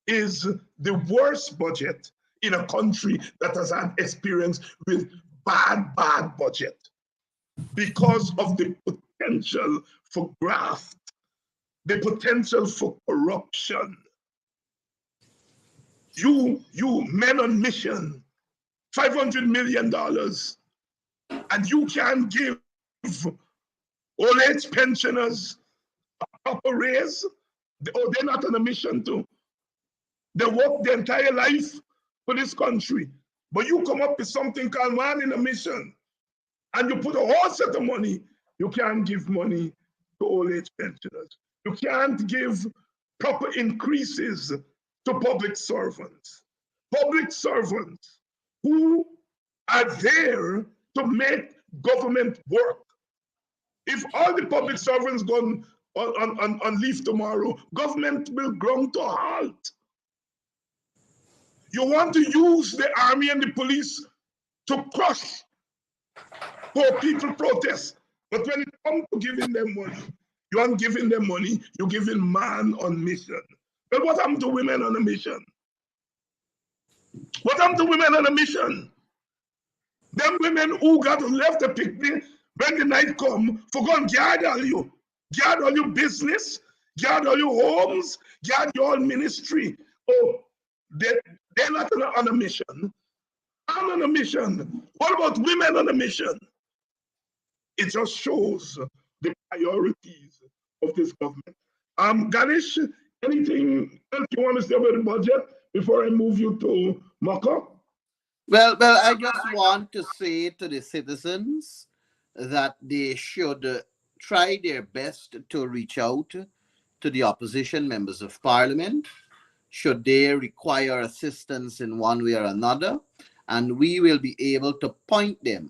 is the worst budget in a country that has had experience with bad budget because of the potential for graft, the potential for corruption. You men on mission, $500 million, and you can't give old age pensioners a proper raise? Oh, they're not on a mission to. They work their entire life for this country. But you come up with something called man in a mission, and you put a whole set of money. You can't give money to old age pensioners. You can't give proper increases to public servants. Public servants who are there to make government work. If all the public servants go on leave tomorrow, government will ground to a halt. You want to use the army and the police to crush poor people protest. But when it comes to giving them money, you aren't giving them money, you're giving man on mission. But what happened to women on a mission? What happened to women on a mission? Them women who got left the picnic when the night come for go and guard all your business, guard all your homes, guard your ministry. Oh, they're not on a mission. I'm on a mission. What about women on a mission? It just shows the priorities of this government. Ganesh, anything else you want to say about the budget before I move you to Maka? Well, I just want to say to the citizens that they should try their best to reach out to the opposition members of parliament should they require assistance in one way or another, and we will be able to point them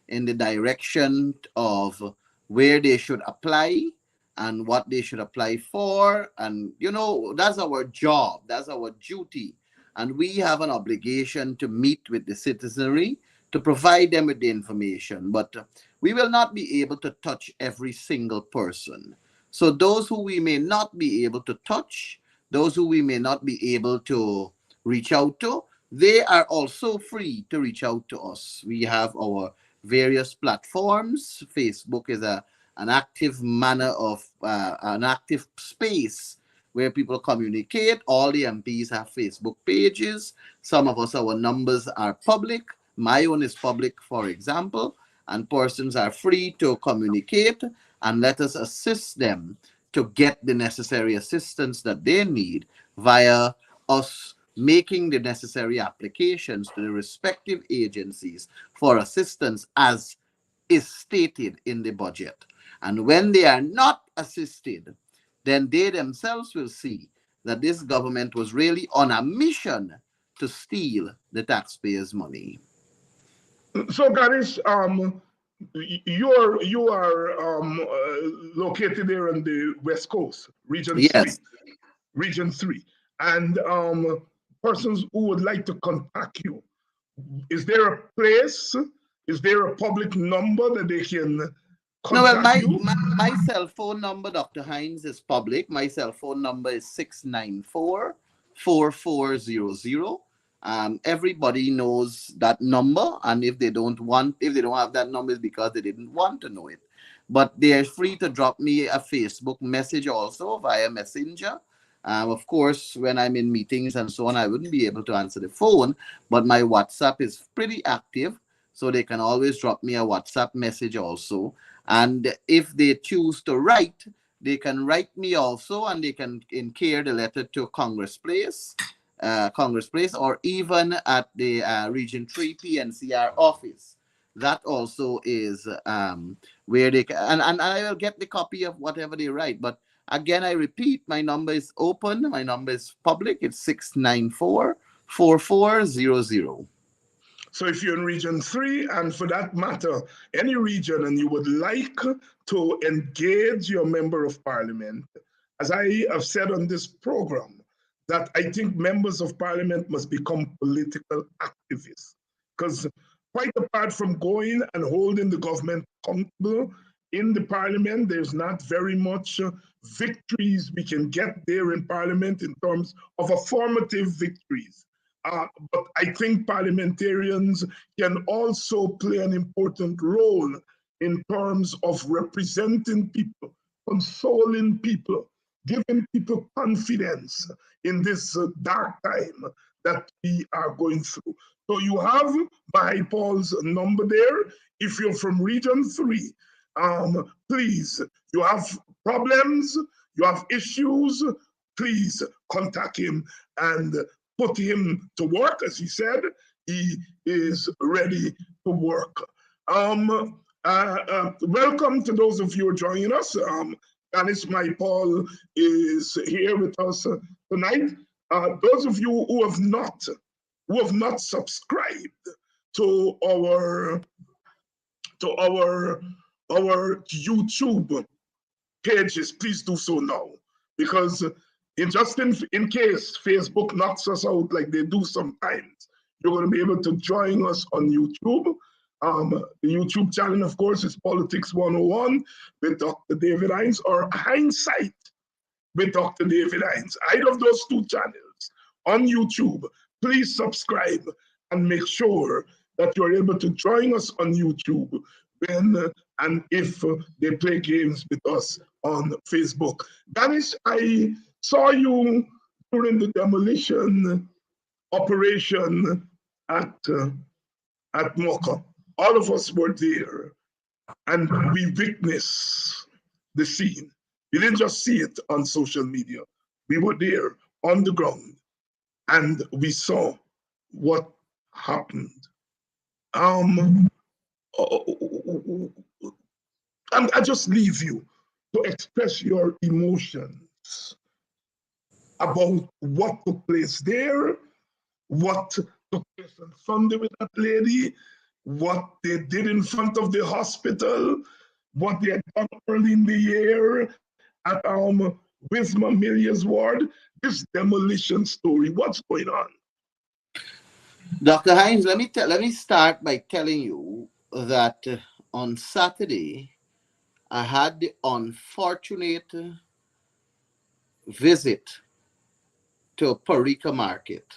in the direction of where they should apply and what they should apply for. And, you know, that's our job, that's our duty. And we have an obligation to meet with the citizenry to provide them with the information. But we will not be able to touch every single person. So those who we may not be able to touch, those who we may not be able to reach out to, they are also free to reach out to us. We have our various platforms. Facebook is an active manner of an active space where people communicate. All the MPs have Facebook pages. Some of us, our numbers are public. My own is public, for example, and persons are free to communicate and let us assist them to get the necessary assistance that they need via us making the necessary applications to the respective agencies for assistance as is stated in the budget. And when they are not assisted, then they themselves will see that this government was really on a mission to steal the taxpayers' money. So, Ganesh, you are located there on the West Coast, Region 3. Region 3. And persons who would like to contact you, is there a place? Is there a public number that they can contact you? My cell phone number, Dr. Hines, is public. My cell phone number is 694-4400. Everybody knows that number, and if they don't have that number, it's because they didn't want to know it. But they are free to drop me a Facebook message also via Messenger. Of course, when I'm in meetings and so on, I wouldn't be able to answer the phone, but my WhatsApp is pretty active, so they can always drop me a WhatsApp message also. And if they choose to write, they can write me also, and they can incur the letter to Congress Place, or even at the Region 3 PNCR office. That also is where they can, and I will get the copy of whatever they write. But again, I repeat, my number is open, my number is public, it's 694-4400. So if you're in Region 3, and for that matter, any region, and you would like to engage your member of parliament, as I have said on this program, that I think members of parliament must become political activists. Because quite apart from going and holding the government accountable in the parliament, there's not very much victories we can get there in parliament in terms of affirmative victories. But I think parliamentarians can also play an important role in terms of representing people, consoling people, giving people confidence in this dark time that we are going through. So you have Mahipaul's number there. If you're from Region 3, please, you have problems, you have issues, please contact him and put him to work. As he said, he is ready to work. Welcome to those of you who are joining us. Ganesh Mahipaul is here with us tonight. Those of you who have not subscribed to our YouTube pages, please do so now, because in case Facebook knocks us out like they do sometimes, you're going to be able to join us on YouTube. The YouTube channel, of course, is Politics 101 with Dr. David Hinds, or Hinds'Sight with Dr. David Hinds. Either of those two channels on YouTube. Please subscribe and make sure that you're able to join us on YouTube when and if they play games with us on Facebook. Ganesh, I saw you during the demolition operation at Mocha. All of us were there, and we witnessed the scene. We didn't just see it on social media. We were there on the ground, and we saw what happened. I just leave you to express your emotions about what took place there, what took place on Sunday with that lady, what they did in front of the hospital, what they had done early in the year at Wisma Millia's ward. This demolition story, what's going on? Dr. Hinds, let me start by telling you that on Saturday, I had the unfortunate visit to Parika Market,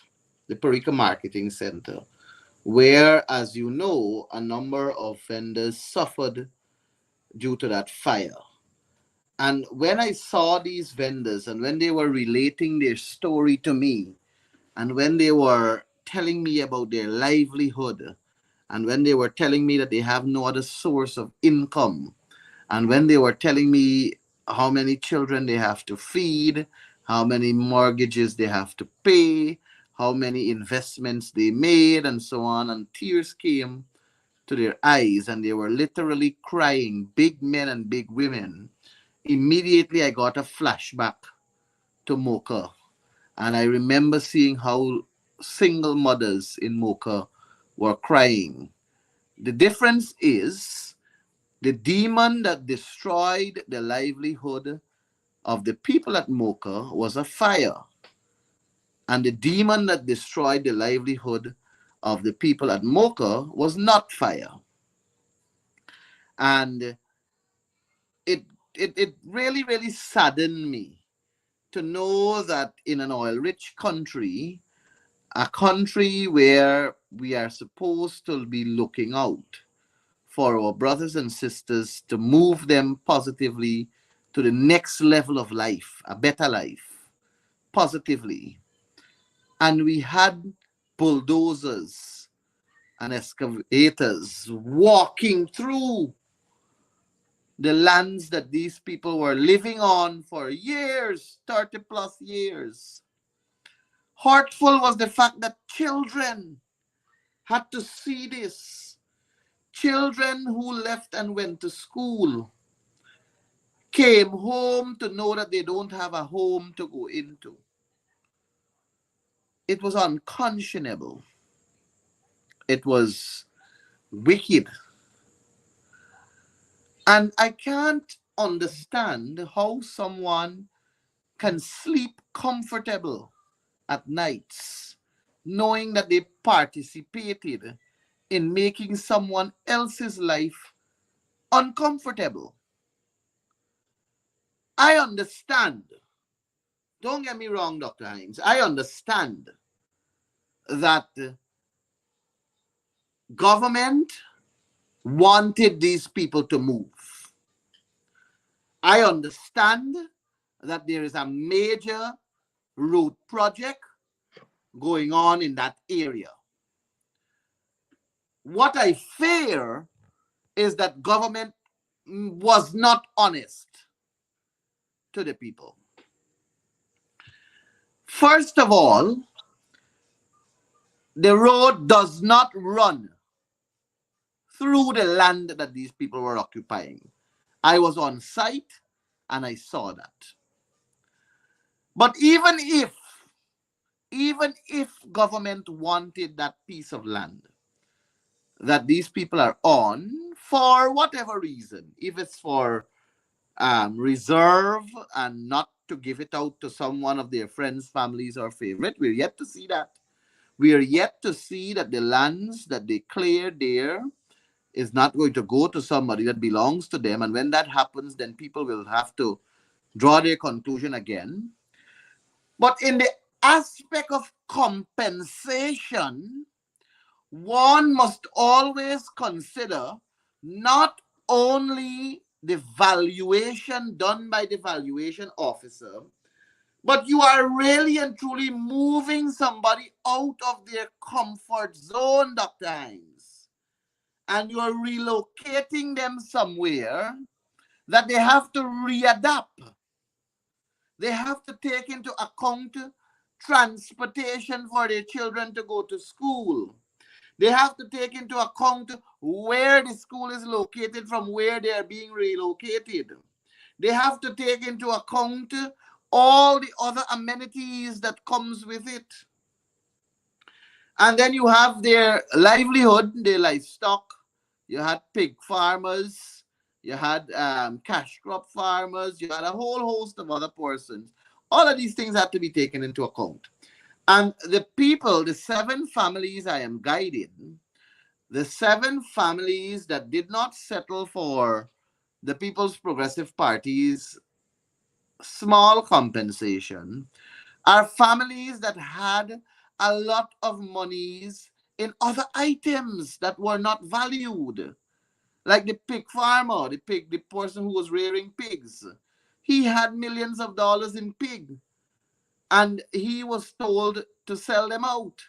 the Parika Marketing Center, where, as you know, a number of vendors suffered due to that fire. And when I saw these vendors and when they were relating their story to me, and when they were telling me about their livelihood, and when they were telling me that they have no other source of income, and when they were telling me how many children they have to feed, how many mortgages they have to pay, how many investments they made, and so on, and tears came to their eyes, and they were literally crying, big men and big women. Immediately, I got a flashback to Mocha, and I remember seeing how single mothers in Mocha were crying. The difference is the demon that destroyed the livelihood of the people at Mocha was a fire. And the demon that destroyed the livelihood of the people at Mocha was not fire. And it really, really saddened me to know that in an oil-rich country, a country where we are supposed to be looking out for our brothers and sisters to move them positively to the next level of life, a better life, positively. And we had bulldozers and excavators walking through the lands that these people were living on for years, 30 plus years. Hurtful was the fact that children had to see this. Children who left and went to school came home to know that they don't have a home to go into. It was unconscionable. It was wicked. And I can't understand how someone can sleep comfortable at nights knowing that they participated in making someone else's life uncomfortable. I understand. Don't get me wrong, Dr. Hinds. I understand that government wanted these people to move. I understand that there is a major road project going on in that area. What I fear is that government was not honest to the people. First of all, the road does not run through the land that these people were occupying. I was on site and I saw that. But even if government wanted that piece of land that these people are on for whatever reason, if it's for reserve and not to give it out to someone of their friends, families, or favorite, we're yet to see that. We are yet to see that the lands that they cleared there is not going to go to somebody that belongs to them. And when that happens, then people will have to draw their conclusion again. But in the aspect of compensation, one must always consider not only the valuation done by the valuation officer, but you are really and truly moving somebody out of their comfort zone, Dr. Hines. And you are relocating them somewhere that they have to readapt. They have to take into account transportation for their children to go to school. They have to take into account where the school is located from where they are being relocated. They have to take into account all the other amenities that comes with it. And then you have their livelihood, their livestock. You had pig farmers. You had cash crop farmers. You had a whole host of other persons. All of these things have to be taken into account. And the people, the 7 families I am guiding, the 7 families that did not settle for the People's Progressive Party's small compensation are families that had a lot of monies in other items that were not valued. Like the pig farmer, the person who was rearing pigs. He had millions of dollars in pig. And he was told to sell them out.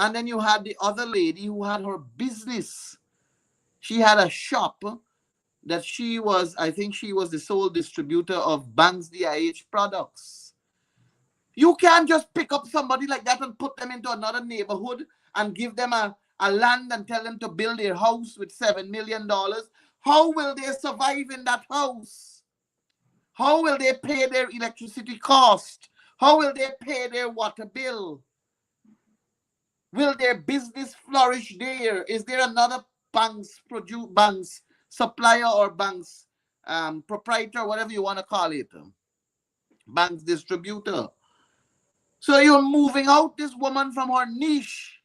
And then you had the other lady who had her business. She had a shop that I think she was the sole distributor of Banks DIH products. You can't just pick up somebody like that and put them into another neighborhood and give them a land and tell them to build their house with $7 million. How will they survive in that house? How will they pay their electricity cost? How will they pay their water bill? Will their business flourish there? Is there another bank's supplier or bank's proprietor, whatever you want to call it, bank's distributor? So you're moving out this woman from her niche.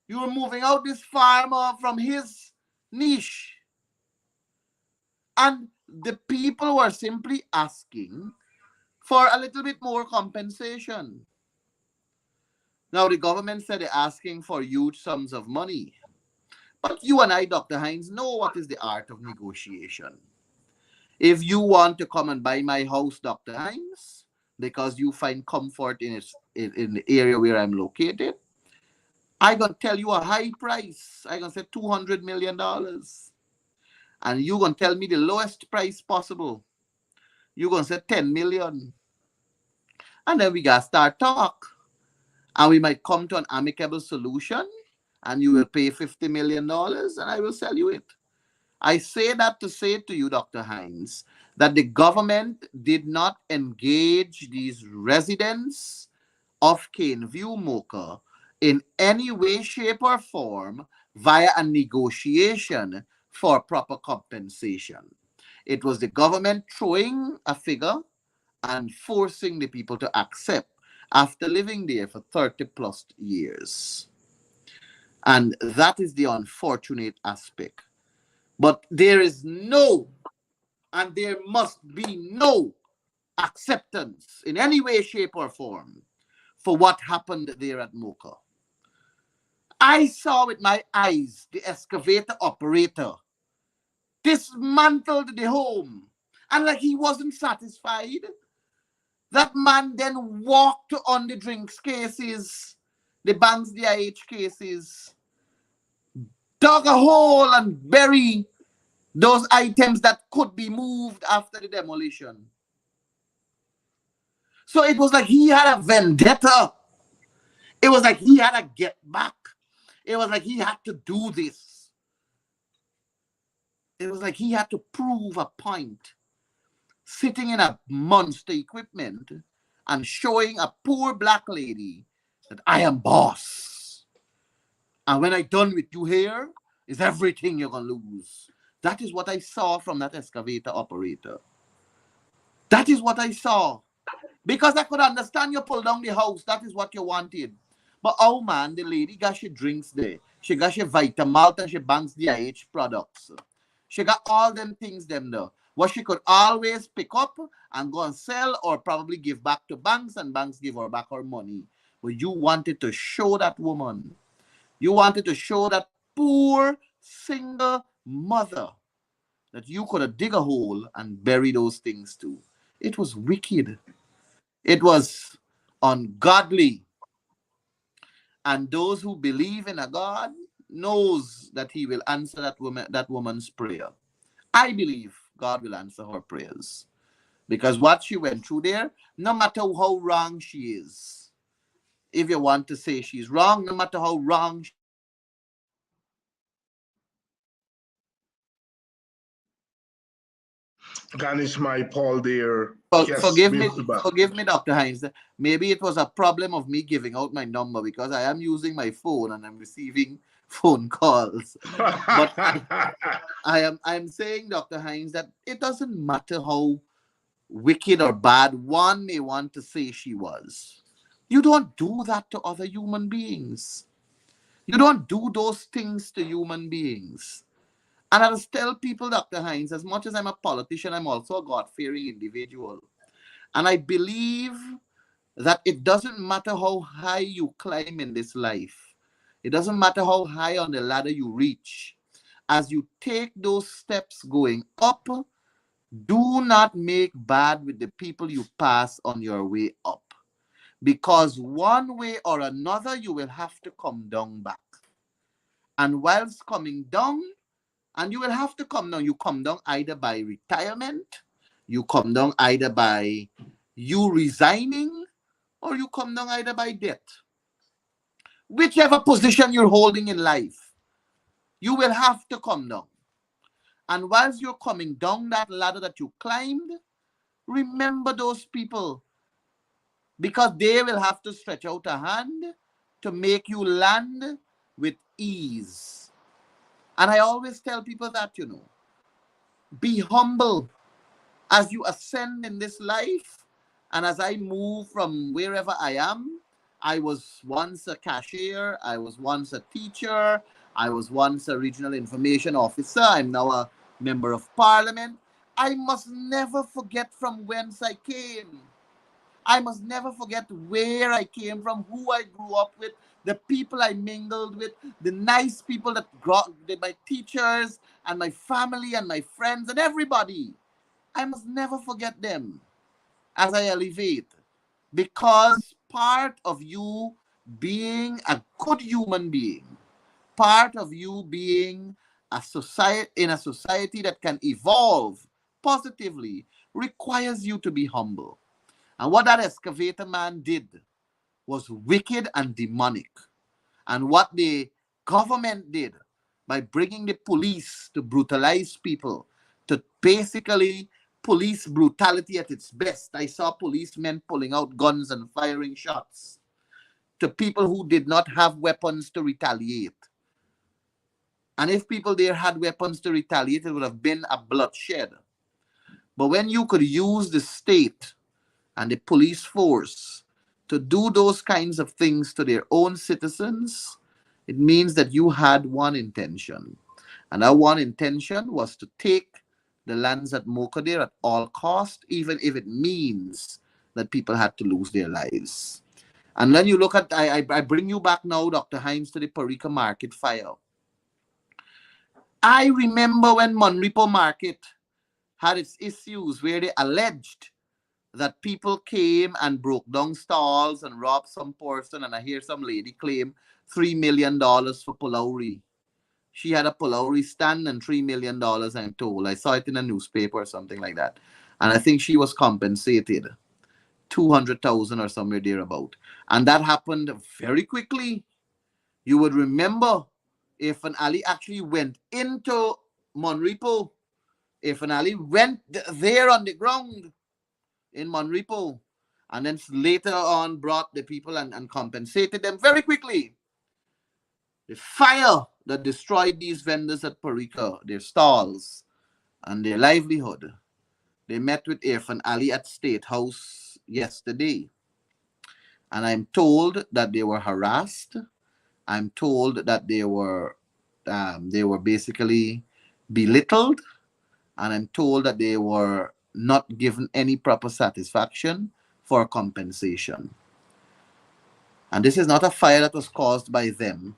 You're moving out this farmer from his niche. And the people were simply asking for a little bit more compensation. Now, the government said they're asking for huge sums of money. But you and I, Dr. Hines, know what is the art of negotiation. If you want to come and buy my house, Dr. Hines, because you find comfort in the area where I'm located, I'm going to tell you a high price. I'm going to say $200 million. And you're going to tell me the lowest price possible. You're going to say 10 million. And then we got to start talk. And we might come to an amicable solution. And you will pay $50 million and I will sell you it. I say that to say to you, Dr. Hines, that the government did not engage these residents of Caneview Mocha in any way, shape, or form via a negotiation for proper compensation. It was the government throwing a figure and forcing the people to accept after living there for 30 plus years. And that is the unfortunate aspect. But there is no, and there must be no acceptance in any way, shape, or form for what happened there at Mocha. I saw with my eyes the excavator operator dismantled the home. And like he wasn't satisfied, that man then walked on the drinks cases, the bank's DIH cases, dug a hole and buried those items that could be moved after the demolition. So it was like he had a vendetta. It was like he had to get back. It was like he had to do this. It was like he had to prove a point, sitting in a monster equipment and showing a poor black lady that I am boss. And when I done with you here, is everything you're going to lose. That is what I saw from that excavator operator. That is what I saw. Because I could understand you pull down the house. That is what you wanted. But oh man, the lady got she drinks there. She got she Vitamalt and she banks DIH products. She got all them things them there. What she could always pick up and go and sell or probably give back to banks, and banks give her back her money. But you wanted to show that woman. You wanted to show that poor single mother that you could have dig a hole and bury those things too. It was wicked. It was ungodly. And those who believe in a God knows that he will answer that woman's prayer. I believe God will answer her prayers. Because what she went through there, no matter how wrong she is, if you want to say she's wrong, no matter how wrong Ganesh, Mahipaul there. Yes, forgive me, Dr. Hines. Maybe it was a problem of me giving out my number because I am using my phone and I'm receiving phone calls. But I'm saying, Dr. Hines, that it doesn't matter how wicked or bad one may want to say she was. You don't do that to other human beings. You don't do those things to human beings. And I'll tell people, Dr. Hines, as much as I'm a politician, I'm also a God-fearing individual. And I believe that it doesn't matter how high you climb in this life. It doesn't matter how high on the ladder you reach. As you take those steps going up, do not make bad with the people you pass on your way up. Because one way or another, you will have to come down back. And whilst coming down, and you will have to come down. You come down either by retirement, you come down either by you resigning, or you come down either by death. Whichever position you're holding in life, you will have to come down. And whilst you're coming down that ladder that you climbed, remember those people, because they will have to stretch out a hand to make you land with ease. And I always tell people that, be humble as you ascend in this life. And as I move from wherever I am, I was once a cashier, I was once a teacher, I was once a regional information officer, I'm now a member of parliament. I must never forget from whence I came. I must never forget where I came from, who I grew up with, the people I mingled with, the nice people that my teachers and my family and my friends and everybody. I must never forget them as I elevate, because part of you being a good human being, part of you being in a society that can evolve positively, requires you to be humble. And what that excavator man did was wicked and demonic. And what the government did by bringing the police to brutalize people, to basically police brutality at its best. I saw policemen pulling out guns and firing shots to people who did not have weapons to retaliate. And if people there had weapons to retaliate, it would have been a bloodshed. But when you could use the state and the police force to do those kinds of things to their own citizens, it means that you had one intention. And that one intention was to take the lands at Mokadir at all cost, even if it means that people had to lose their lives. And then you look at, I bring you back now, Dr. Hines, to the Parika Market fire. I remember when Monrepo Market had its issues where they alleged that people came and broke down stalls and robbed some person, and I hear some lady claim $3 million for Pulauri. She had a Pulauri stand and $3 million, I'm told. I saw it in a newspaper or something like that. And I think she was compensated 200,000 or somewhere thereabout. And that happened very quickly. You would remember if an Ali actually went into Monrepo, if an Ali went there on the ground in Monrepo, and then later on brought the people and compensated them very quickly. The fire that destroyed these vendors at Parika, their stalls, and their livelihood. They met with Irfan Ali at State House yesterday. And I'm told that they were harassed. I'm told that they were basically belittled. And I'm told that they were not given any proper satisfaction for compensation. And this is not a fire that was caused by them.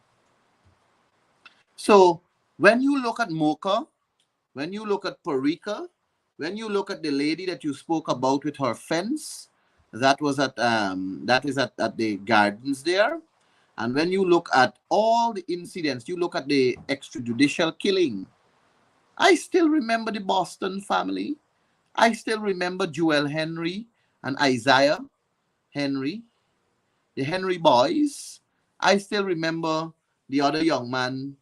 So when you look at Mocha, when you look at Parika, when you look at the lady that you spoke about with her fence, that was at at the gardens there. And when you look at all the incidents, you look at the extrajudicial killing. I still remember the Boston family. I still remember Joel Henry and Isaiah Henry, the Henry boys. I still remember the other young man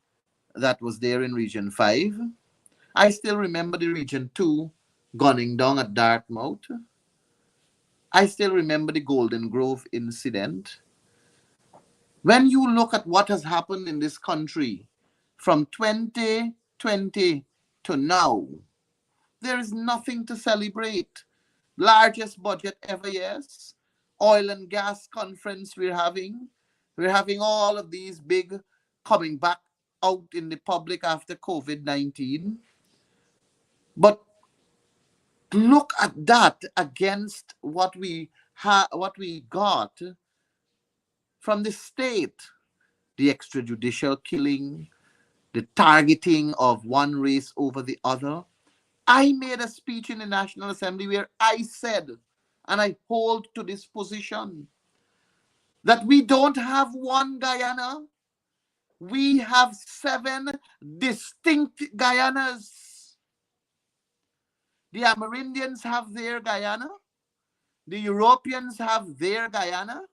that was there in Region 5. I still remember the Region 2 gunning down at Dartmouth. I still remember the Golden Grove incident. When you look at what has happened in this country from 2020 to now, there is nothing to celebrate. Largest budget ever, yes. Oil and gas conference we're having. We're having all of these big coming back out in the public after COVID-19. But look at that against what we got from the state. The extrajudicial killing, the targeting of one race over the other. I made a speech in the National Assembly where I said, and I hold to this position, that we don't have one Guyana. We have 7 distinct Guyanas. The Amerindians have their Guyana. The Europeans have their Guyana.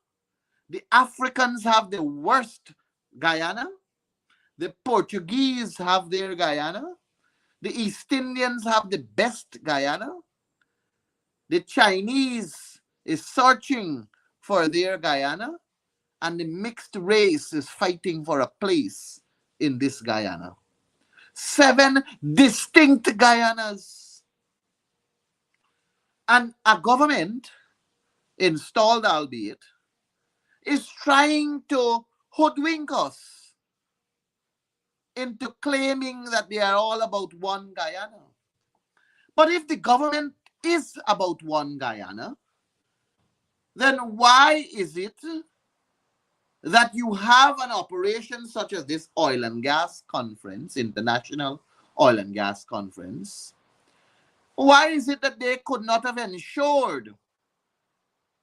The Africans have the worst Guyana. The Portuguese have their Guyana. The East Indians have the best Guyana. The Chinese is searching for their Guyana. And the mixed race is fighting for a place in this Guyana. 7 distinct Guyanas. And a government, installed albeit, is trying to hoodwink us into claiming that they are all about one Guyana. But if the government is about one Guyana, then why is it that you have an operation such as this oil and gas conference, International Oil and Gas Conference? Why is it that they could not have ensured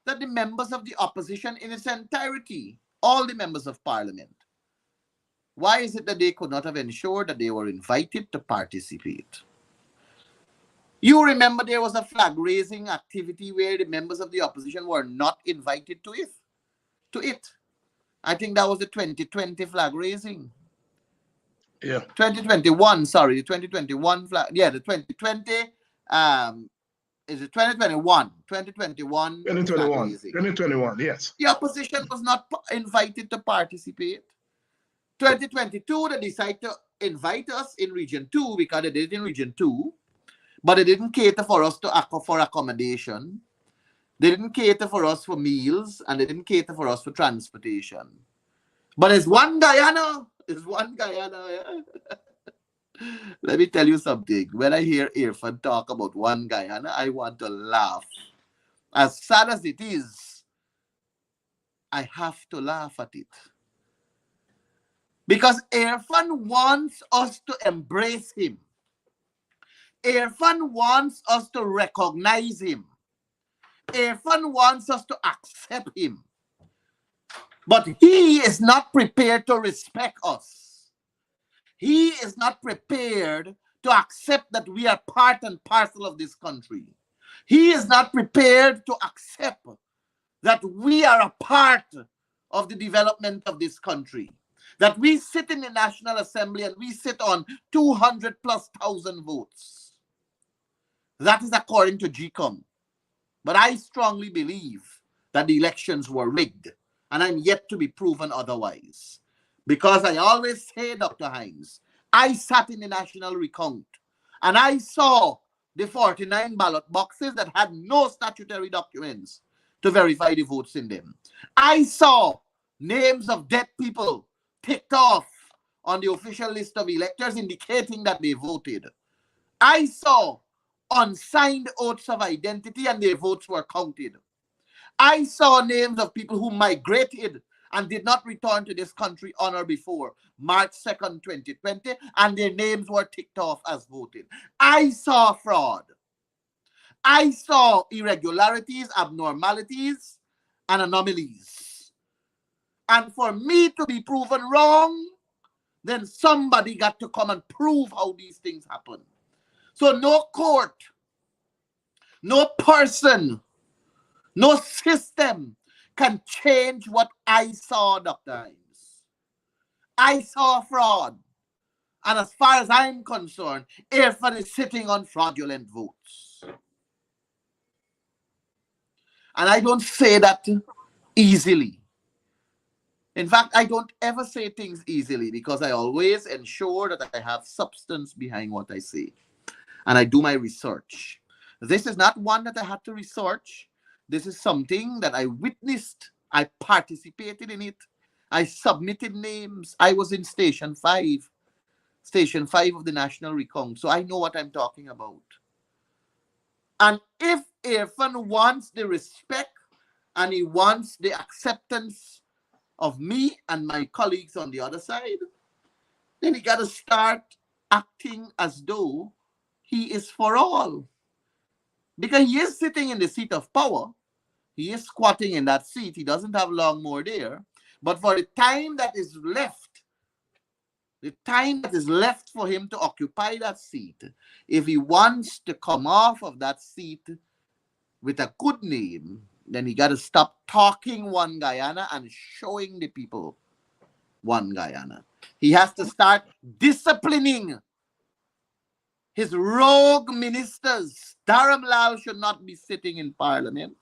that the members of the opposition in its entirety, all the members of parliament, why is it that they could not have ensured that they were invited to participate? You remember there was a flag-raising activity where the members of the opposition were not invited to it. I think that was the 2020 flag raising. Yeah. 2021, sorry, the 2021 flag. Yeah, the 2020, is it 2021? 2021 flag raising. 2021, yes. The opposition was not invited to participate. 2022, they decided to invite us in Region 2 because they did it in Region 2, but they didn't cater for us for accommodation. They didn't cater for us for meals, and they didn't cater for us for transportation. But it's one Guyana. It's one Guyana. Yeah? Let me tell you something. When I hear Irfan talk about one Guyana, I want to laugh. As sad as it is, I have to laugh at it. Because Irfan wants us to embrace him. Irfan wants us to recognize him. Irfan wants us to accept him. But he is not prepared to respect us. He is not prepared to accept that we are part and parcel of this country. He is not prepared to accept that we are a part of the development of this country. That we sit in the National Assembly and we sit on 200,000+ votes. That is according to GCOM. But I strongly believe that the elections were rigged, and I'm yet to be proven otherwise. Because I always say, Dr. Hines, I sat in the national recount, and I saw the 49 ballot boxes that had no statutory documents to verify the votes in them. I saw names of dead people ticked off on the official list of electors indicating that they voted. I saw unsigned oaths of identity and their votes were counted. I saw names of people who migrated and did not return to this country on or before March 2nd, 2020, and their names were ticked off as voted. I saw fraud. I saw irregularities, abnormalities, and anomalies. And for me to be proven wrong, then somebody got to come and prove how these things happen. So no court, no person, no system can change what I saw, Dr. Hines. I saw fraud. And as far as I'm concerned, Irfan is sitting on fraudulent votes. And I don't say that easily. In fact, I don't ever say things easily because I always ensure that I have substance behind what I say. And I do my research. This is not one that I had to research. This is something that I witnessed. I participated in it. I submitted names. I was in Station 5 of the National Recount. So I know what I'm talking about. And if Irfan wants the respect and he wants the acceptance of me and my colleagues on the other side, then he got to start acting as though he is for all. Because he is sitting in the seat of power. He is squatting in that seat. He doesn't have long more there. But for the time that is left, for him to occupy that seat, if he wants to come off of that seat with a good name, then he got to stop talking one Guyana and showing the people one Guyana. He has to start disciplining his rogue ministers. Dharam Lal should not be sitting in parliament,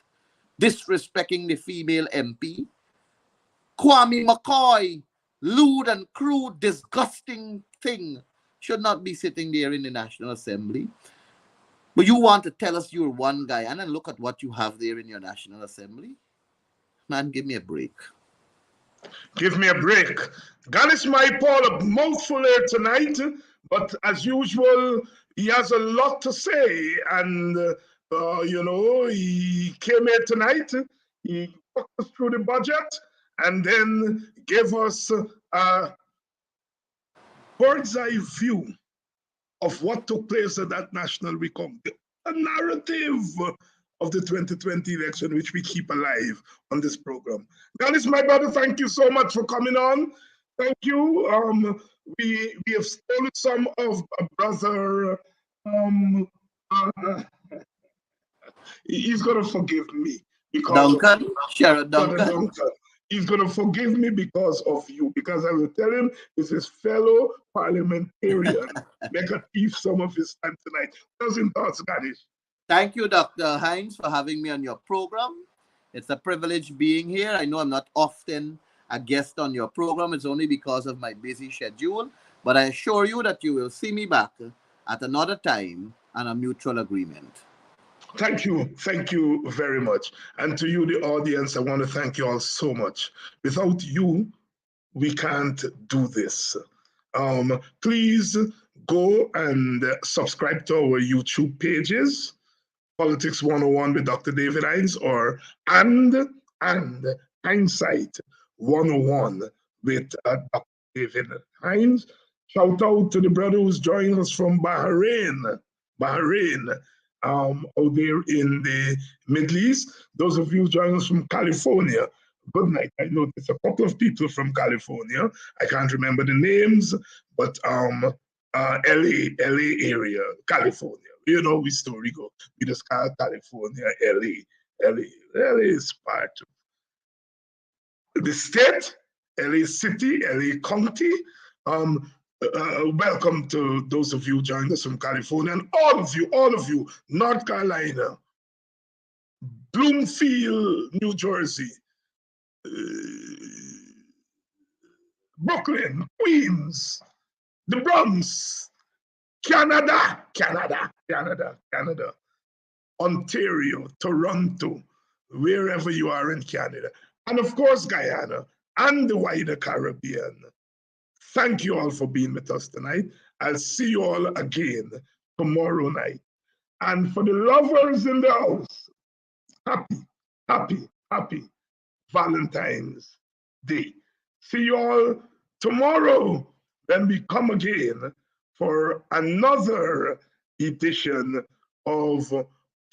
disrespecting the female MP. Kwame McCoy, lewd and crude, disgusting thing, should not be sitting there in the National Assembly. But you want to tell us you're one Guyana and look at what you have there in your National Assembly? Man, give me a break. Give me a break. Ganesh Mahipaul, a mouthful here tonight, but as usual, he has a lot to say. And, he came here tonight, he took us through the budget, and then gave us a bird's eye view of what took place at that national recount, a narrative of the 2020 election, which we keep alive on this program. Ganesh, my brother, thank you so much for coming on. Thank you. We have stolen some of a brother. He's gonna forgive me because Duncan, Sheriff Duncan. Duncan. He's gonna forgive me because of you. Because I will tell him it's his fellow parliamentarian. Make a thief some of his time tonight. Closing thoughts, Ganesh. Thank you, Dr. Hines, for having me on your program. It's a privilege being here. I know I'm not often a guest on your program. It's only because of my busy schedule. But I assure you that you will see me back at another time on a mutual agreement. Thank you. Thank you very much. And to you, the audience, I want to thank you all so much. Without you, we can't do this. Please go and subscribe to our YouTube pages, Politics 101 with Dr. David Hines, or and Hinds'Sight 101 with Dr. David Hines. Shout out to the brother who's joining us from Bahrain. Out there in the Middle East. Those of you joining us from California, good night. I noticed a couple of people from California. I can't remember the names, but LA area, California. You know we story go. We just call California, LA is part of the state, LA City, LA County. Welcome to those of you joining us from California, and all of you, North Carolina, Bloomfield, New Jersey, Brooklyn, Queens, the Bronx, Canada, Ontario, Toronto, wherever you are in Canada, and of course Guyana and the wider Caribbean. Thank you all for being with us tonight. I'll see you all again tomorrow night. And for the lovers in the house, happy Valentine's Day. See you all tomorrow when we come again for another edition of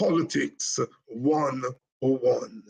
Politics 101.